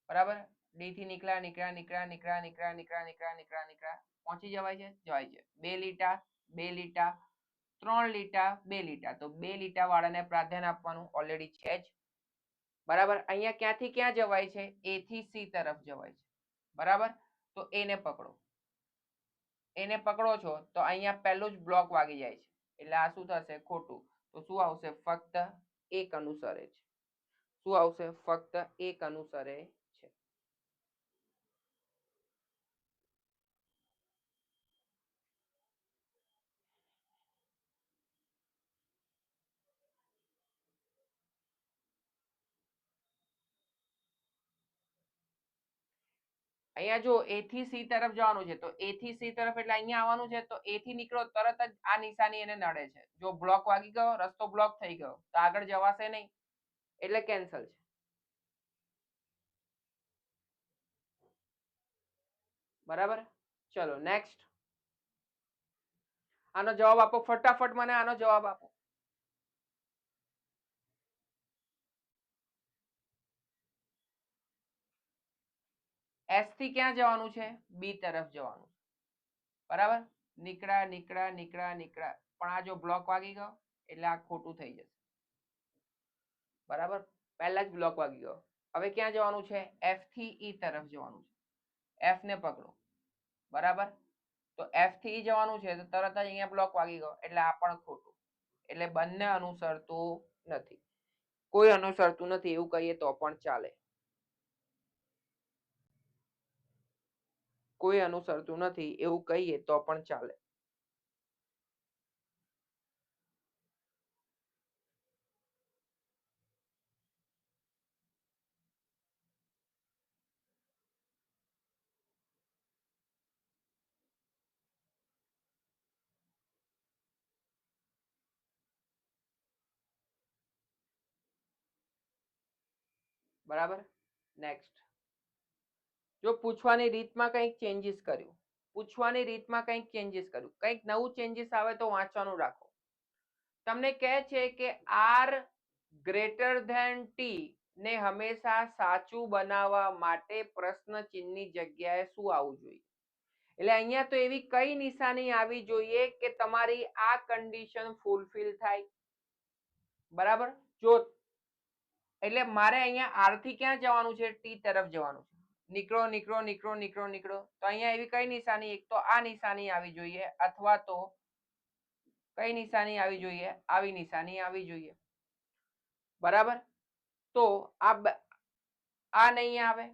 બરાબર, ડી થી નીકળ્યા નીકળ્યા નીકળ્યા નીકળ્યા નીકળ્યા નીકળ્યા નીકળ્યા નીકળ્યા નીકળ્યા, પહોંચી જવાય છે? જવાય છે. 2 લીટા 2 લીટા 3 લીટા 2 લીટા, તો 2 લીટા વાળાને પ્રાધાન્ય આપવાનું, ઓલરેડી છે જ. બરાબર, અહીંયા ક્યાંથી ક્યાં જવાય છે? એ થી સી તરફ જવાય છે. બરાબર, તો એને પકડો. એને પકડો છો તો અહીંયા પહેલું જ બ્લોક વાગી જાય છે, એટલે આ શું થશે? ખોટું. તો શું આવશે? ફક્ત એક અનુસરે છે. શું આવશે? ફક્ત એક અનુસરે છે. અહીંયા જો એ થી સી તરફ જવાનું છે, તો એ થી સી તરફ એટલે અહીંયા આવવાનું છે, તો એ થી નીકળો તરત જ આ નિશાની એને નડે છે. જો બ્લોક વાગી ગયો, રસ્તો બ્લોક થઈ ગયો, તો આગળ જવાશે નહીં, એટલે કેન્સલ છે. બરાબર? ચલો નેક્સ્ટ. આનો જવાબ આપો ફટાફટ, મને આનો જવાબ આપો. એસ થી ક્યાં જવાનું છે? બી તરફ જવાનું. બરાબર? નીકળ્યા નીકળ્યા નીકળ્યા નીકળ્યા, પણ આ જો બ્લોક વાગી ગયો એટલે આ ખોટું થઈ જશે. બરાબર? પહેલા જ બ્લોક વાગી ગયો. હવે ક્યાં જવાનું છે? એફ થી ઈ તરફ જવાનું છે. એફ ને પકડો. બરાબર? તો એફ થી ઈ જવાનું છે, તો તરત જ અહીંયા બ્લોક વાગી ગયો, એટલે આ પણ ખોટું. એટલે બંને અનુસરતું નથી. કોઈ અનુસરતું નથી એવું કહીએ તો પણ ચાલે. કોઈ અનુસરતું નથી એવું કહીએ તો પણ ચાલે. બરાબર? નેક્સ્ટ. જો પૂછવાની રીતમાં કંઈક ચેન્જીસ કર્યું, પૂછવાની રીતમાં કંઈક ચેન્જીસ કર્યું, કંઈક નવું ચેન્જીસ આવે તો વાંચવાનું રાખો. તમને કહે છે કે આર ગ્રેટર ધેન ટી ને હંમેશા સાચું બનાવવા માટે પ્રશ્ન ચિહ્નની જગ્યાએ શું આવવું જોઈએ? એટલે અહીંયા તો એવી કઈ નિશાની આવી જોઈએ કે તમારી આ કન્ડિશન ફૂલફિલ થાય. બરાબર? જો એટલે મારે અહીંયા આર થી ક્યાં જવાનું છે? ટી તરફ જવાનું છે. નીકળો નીકળો નીકળો નીકળો નીકળો, તો અહીંયા એવી કઈ નિશાની? એક તો આ નિશાની આવી જોઈએ, અથવા તો કઈ નિશાની આવી જોઈએ? આવી નિશાની આવી જોઈએ. બરાબર? તો આ નહીં આવે,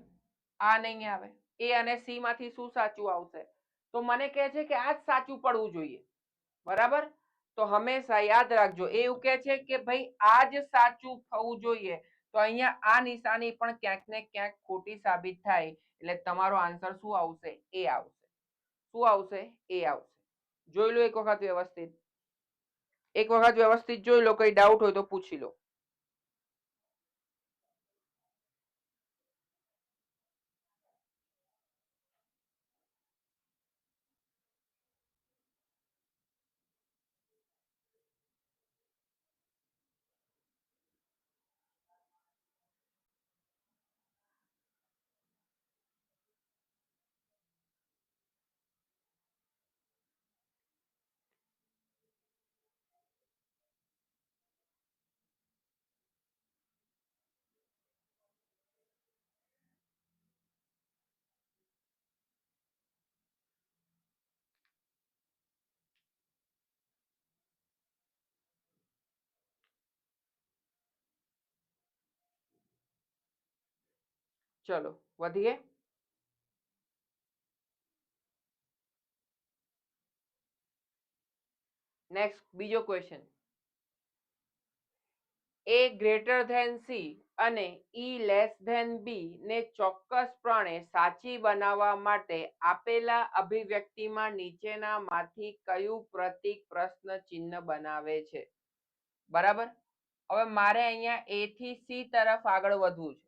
આ નહીં આવે. એ અને સી માંથી શું સાચું આવશે? તો મને કહે છે કે આ જ સાચું પડવું જોઈએ. બરાબર? તો હંમેશા યાદ રાખજો, એ એવું કહે છે કે ભાઈ આ જ સાચું થવું જોઈએ, તો અહીંયા આ નિશાની પણ ક્યાંક ને ક્યાંક ખોટી સાબિત થાય, એટલે તમારો આન્સર શું આવશે? એ આવશે. શું આવશે? એ આવશે. જોઈ લો એક વખત વ્યવસ્થિત. એક વખત વ્યવસ્થિત જોઈ લો, કઈ ડાઉટ હોય તો પૂછી લો. ચલો વધીએ. નેક્સ્ટ બીજો ક્વેશ્ચન. એ ગ્રેટર ધેન સી અને ઈ લેસ ધેન બી ને ચોક્કસપણે સાચી બનાવવા માટે આપેલા અભિવ્યક્તિમાં નીચેનામાંથી કયું પ્રતીક પ્રશ્ન ચિહ્ન બનાવે છે? બરાબર? હવે મારે અહીંયા એ થી સી તરફ આગળ વધવું છે,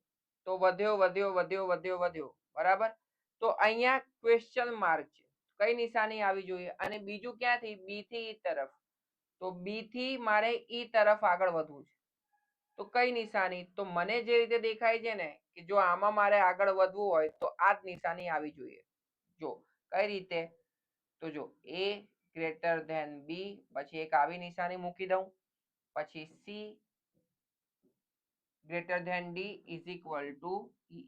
તો વધ્યો વધ્યો વધ્યો વધ્યો વધ્યો. બરાબર? તો અહીંયા ક્વેશ્ચન માર્ક છે, કઈ નિશાની આવી જોઈએ? અને બીજું ક્યાંથી? બી થી ઈ તરફ. તો બી થી મારે ઈ તરફ આગળ વધવું છે, તો કઈ નિશાની? તો મને જે રીતે દેખાય છે ને, કે જો આમાં મારે આગળ વધવું હોય તો આ જ નિશાની આવી જોઈએ. જો કઈ રીતે? તો જો એ ગ્રેટર ધેન બી, પછી એક આવી નિશાની મૂકી દઉં, પછી C greater than D is equal to E.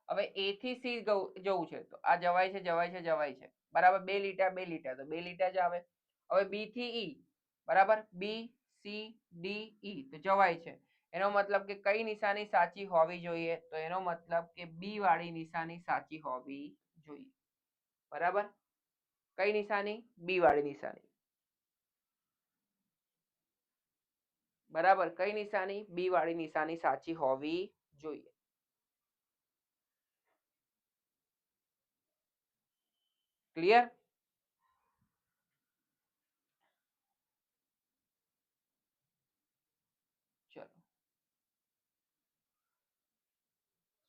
હવે એ થી સી જવું છે તો આ જવાય છે જવાય છે જવાય છે બરાબર 2 લીટા 2 લીટા તો 2 લીટા જ આવે. હવે બી થી ઈ બરાબર બી સી ડી ઈ તો જવાય છે. એનો મતલબ કે કઈ નિશાની સાચી હોવી જોઈએ તો એનો મતલબ કે બી વાળી નિશાની સાચી હોવી જોઈએ. બરાબર કઈ નિશાની બી વાળી નિશાની. બરાબર કઈ નિશાની બી વાળી નિશાની સાચી હોવી જોઈએ. ક્લિયર? ચલો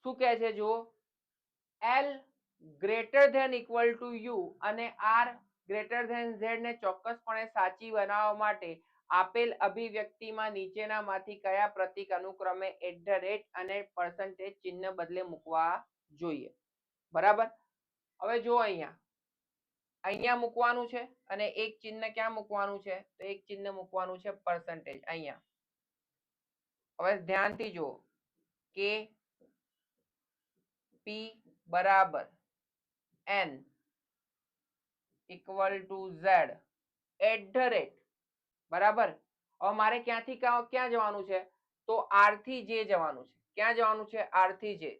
શું કહે છે જુઓ L greater than equal to U અને આર ગ્રેટર ધેન ઝેડ ને ચોક્કસપણે સાચી બનાવવા માટે આપેલ અભિવ્યક્તિમાં નીચેનામાંથી કયા પ્રતીક અનુક્રમે @ અને % ચિહ્ન બદલે મૂકવા જોઈએ. બરાબર હવે જો અહીંયા મૂકવાનું છે અને એક ચિહ્ન ક્યાં મૂકવાનું છે તો એક ચિહ્ન મૂકવાનું છે પર્સન્ટેજ અહીંયા. હવે ધ્યાનથી જુઓ કે પી બરાબર એન ઇક્વલ ટુ ઝેડ @ બરાબર. હવે મારે ક્યાંથી ક્યાં જવાનું છે તો આર થી જે જવાનું છે. ક્યાં જવાનું છે આર થી જે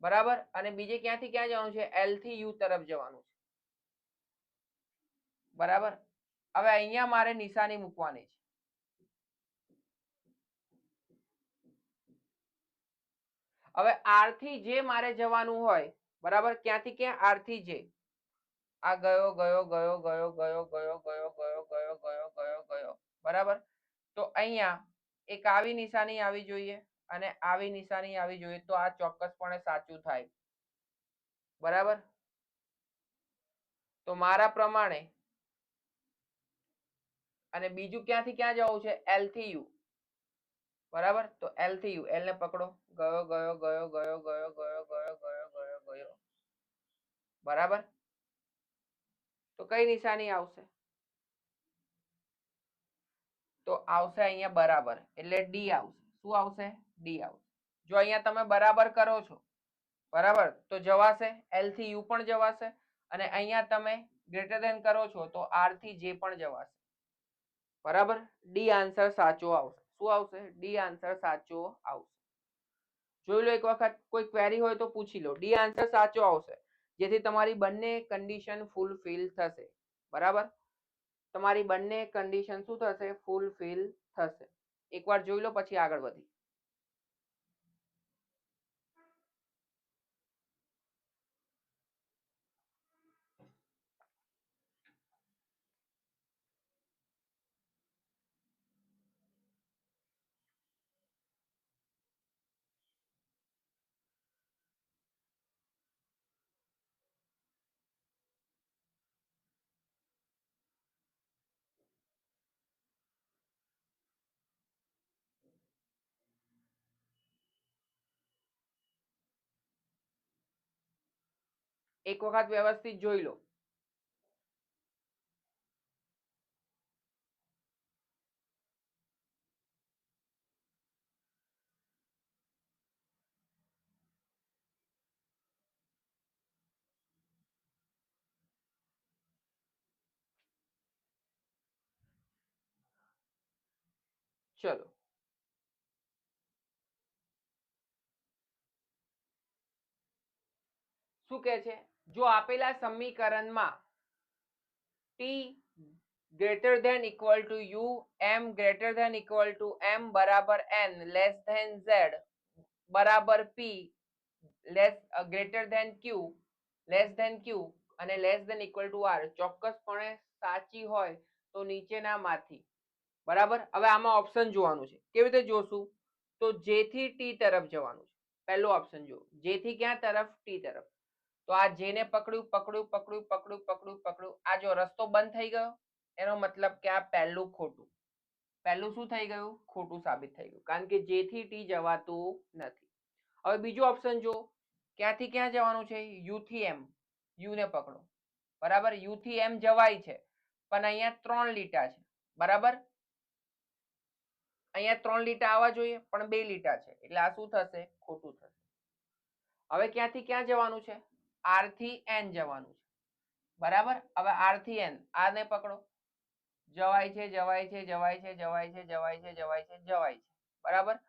બરાબર અને બીજે ક્યાંથી ક્યાં જવાનું છે એલ થી યુ તરફ જવાનું છે. બરાબર હવે અહીંયા મારે નિશાની મૂકવાની છે. હવે આર થી જે મારે જવાનું હોય બરાબર ક્યાંથી ક્યાં આર થી જે આ ગયો ગયો ગયો ગયો ગયો ગયો ગયો ગયો ગયો ગયો ગયો ગયો બરાબર તો અહીંયા એક આવી નિશાની આવી જોઈએ અને આવી નિશાની આવી જોઈએ તો આ ચોક્કસપણે સાચું થાય. બરાબર તો મારા પ્રમાણે અને બીજું ક્યાંથી ક્યાં જવું છે એલ થી યુ બરાબર તો એલ થી યુ એલ ને પકડો ગયો ગયો ગયો ગયો ગયો ગયો ગયો ગયો ગયો ગયો બરાબર તો કઈ નિશાની આવશે તો આવશે અહીંયા બરાબર એટલે ડી આવશે. શું આવશે ડી આવશે. જો અહીંયા તમે બરાબર કરો છો બરાબર તો જવાશે એલ થી યુ પણ જવાશે અને અહીંયા તમે ગ્રેટર ધેન કરો છો તો આર થી જે પણ જવાશે. બરાબર ડી આન્સર સાચો આવશે. શું આવશે ડી આન્સર સાચો આવશે. જોઈ લો એક વખત કોઈ ક્વેરી હોય તો પૂછી લો. ડી આન્સર સાચો આવશે જેથી તમારી બંને કન્ડિશન ફૂલફિલ થશે. બરાબર તમારી બંને કન્ડિશન શું થશે ફૂલફિલ થશે. એકવાર જોઈ લો પછી આગળ વધી. એક વખત વ્યવસ્થિત જોઈ લો. ચલો શું કહે છે જો આપેલા સમીકરણમાં T greater than equal to U M greater than equal to M બરાબર એન લેસ ધેન ઝેડ બરાબર P greater than Q less than Q અને less than equal to R ચોક્કસપણે સાચી હોય તો નીચેનામાંથી બરાબર. હવે આમાં ઓપ્શન જોવાનું છે. કેવી રીતે જોશું તો જે થી ટી તરફ જવાનું છે. પહેલો ઓપ્શન જુઓ જે થી ક્યાં તરફ ટી તરફ તો આ જેને પકડ્યું પકડ્યું પકડ્યું પકડ્યું પકડ્યું પકડ્યું આ જો રસ્તો બંધ થઈ ગયો એનો મતલબ કે આ પહેલું ખોટું. પહેલું શું થઈ ગયું ખોટું સાબિત થઈ ગયું કારણ કે જે થી ટી જવાતું નથી. હવે બીજું ઓપ્શન જો ક્યાંથી ક્યાં જવાનું છે યુ થી એમ યુ ને પકડો બરાબર યુ થી એમ જવાય છે પણ અહીંયા 3 લીટા છે બરાબર અહીંયા 3 લીટા આવવા જોઈએ પણ 2 લીટા છે એટલે આ શું થશે ખોટું થશે. હવે ક્યાંથી ક્યાં જવાનું છે? આર થી એન જવાનું છે. બરાબર. હવે આર થી એન આને પકડો. જવાય છે, જવાય છે, જવાય છે, જવાય છે, જવાય છે, જવાય છે, જવાય છે. બરાબર.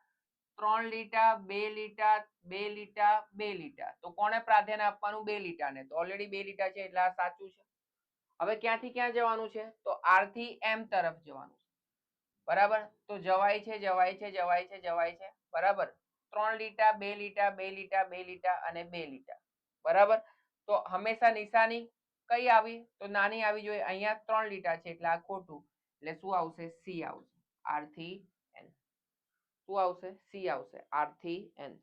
3 લીટા, 2 લીટા, 2 લીટા, 2 લીટા. તો કોને પ્રાધાન્ય આપવાનું? 2 લીટાને. તો ઓલરેડી 2 લીટા છે એટલે આ સાચું છે. હવે ક્યાંથી ક્યાં જવાનું છે? તો આર થી એમ તરફ જવાનું છે. બરાબર. તો જવાય છે, જવાય છે, જવાય છે, જવાય છે. બરાબર. 3 લીટા, 2 લીટા, 2 લીટા, 2 લીટા અને 2 લીટા. બરાબર. તો હંમેશા નિશાની કઈ આવી? તો નાની આવી જોઈએ. અહીંયા 3 લીટા છે એટલે આ ખોટું. એટલે શું આવશે? સી આવશે. આર થી એન. શું આવશે? સી આવશે. આર થી એન.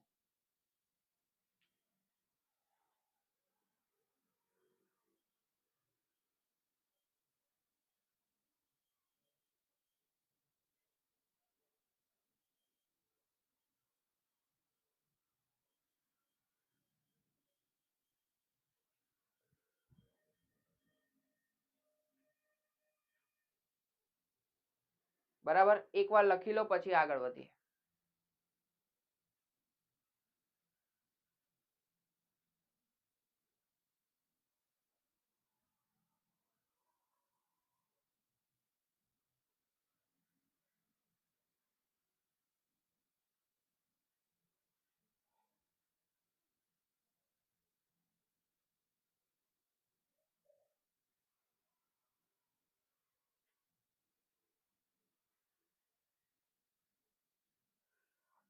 બરાબર. એકવાર લખી લો પછી આગળ વધીએ.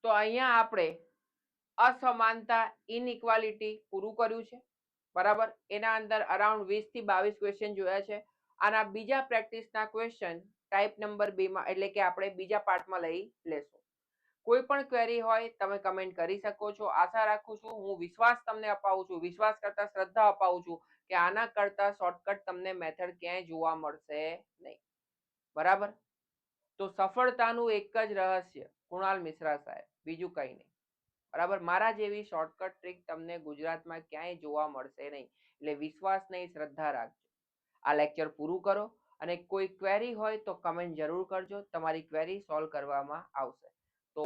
તો અહીંયા આપણે અસમાનતા ઇનઇક્વાલિટી પૂરું કર્યું છે. બરાબર. એના અંદર અરાઉન્ડ 20 થી 22 ક્વેશ્ચન જોયા છે. આના બીજા પ્રેક્ટિસના ક્વેશ્ચન ટાઈપ નંબર 2 માં એટલે કે આપણે બીજા પાર્ટમાં લઈ લેશું. કોઈ પણ ક્વેરી હોય તમે કમેન્ટ કરી શકો છો. આશા રાખું છું, હું વિશ્વાસ તમને અપાવું છું, વિશ્વાસ કરતા શ્રદ્ધા અપાવું છું કે આના કરતા શોર્ટકટ તમને મેથડ ક્યાંય જોવા મળશે નહીં. બરાબર. તો સફળતાનું એક જ રહસ્ય કુણાલ મિશ્રા સાહેબ, બીજું કંઈ નહીં. બરાબર. મારા જેવી શોર્ટકટ ટ્રીક તમને ગુજરાતમાં ક્યાંય જોવા મળશે નહીં. એટલે વિશ્વાસ નહીં, શ્રદ્ધા રાખજો. આ લેક્ચર પૂરું કરો અને કોઈ ક્વેરી હોય તો કમેન્ટ જરૂર કરજો. તમારી ક્વેરી સોલ્વ કરવામાં આવશે. તો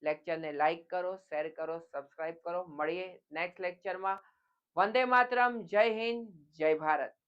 લેક્ચરને લાઈક કરો, શેર કરો, સબસ્ક્રાઇબ કરો. મળીએ નેક્સ્ટ લેક્ચરમાં. વંદે માતરમ. જય હિન્દ, જય ભારત.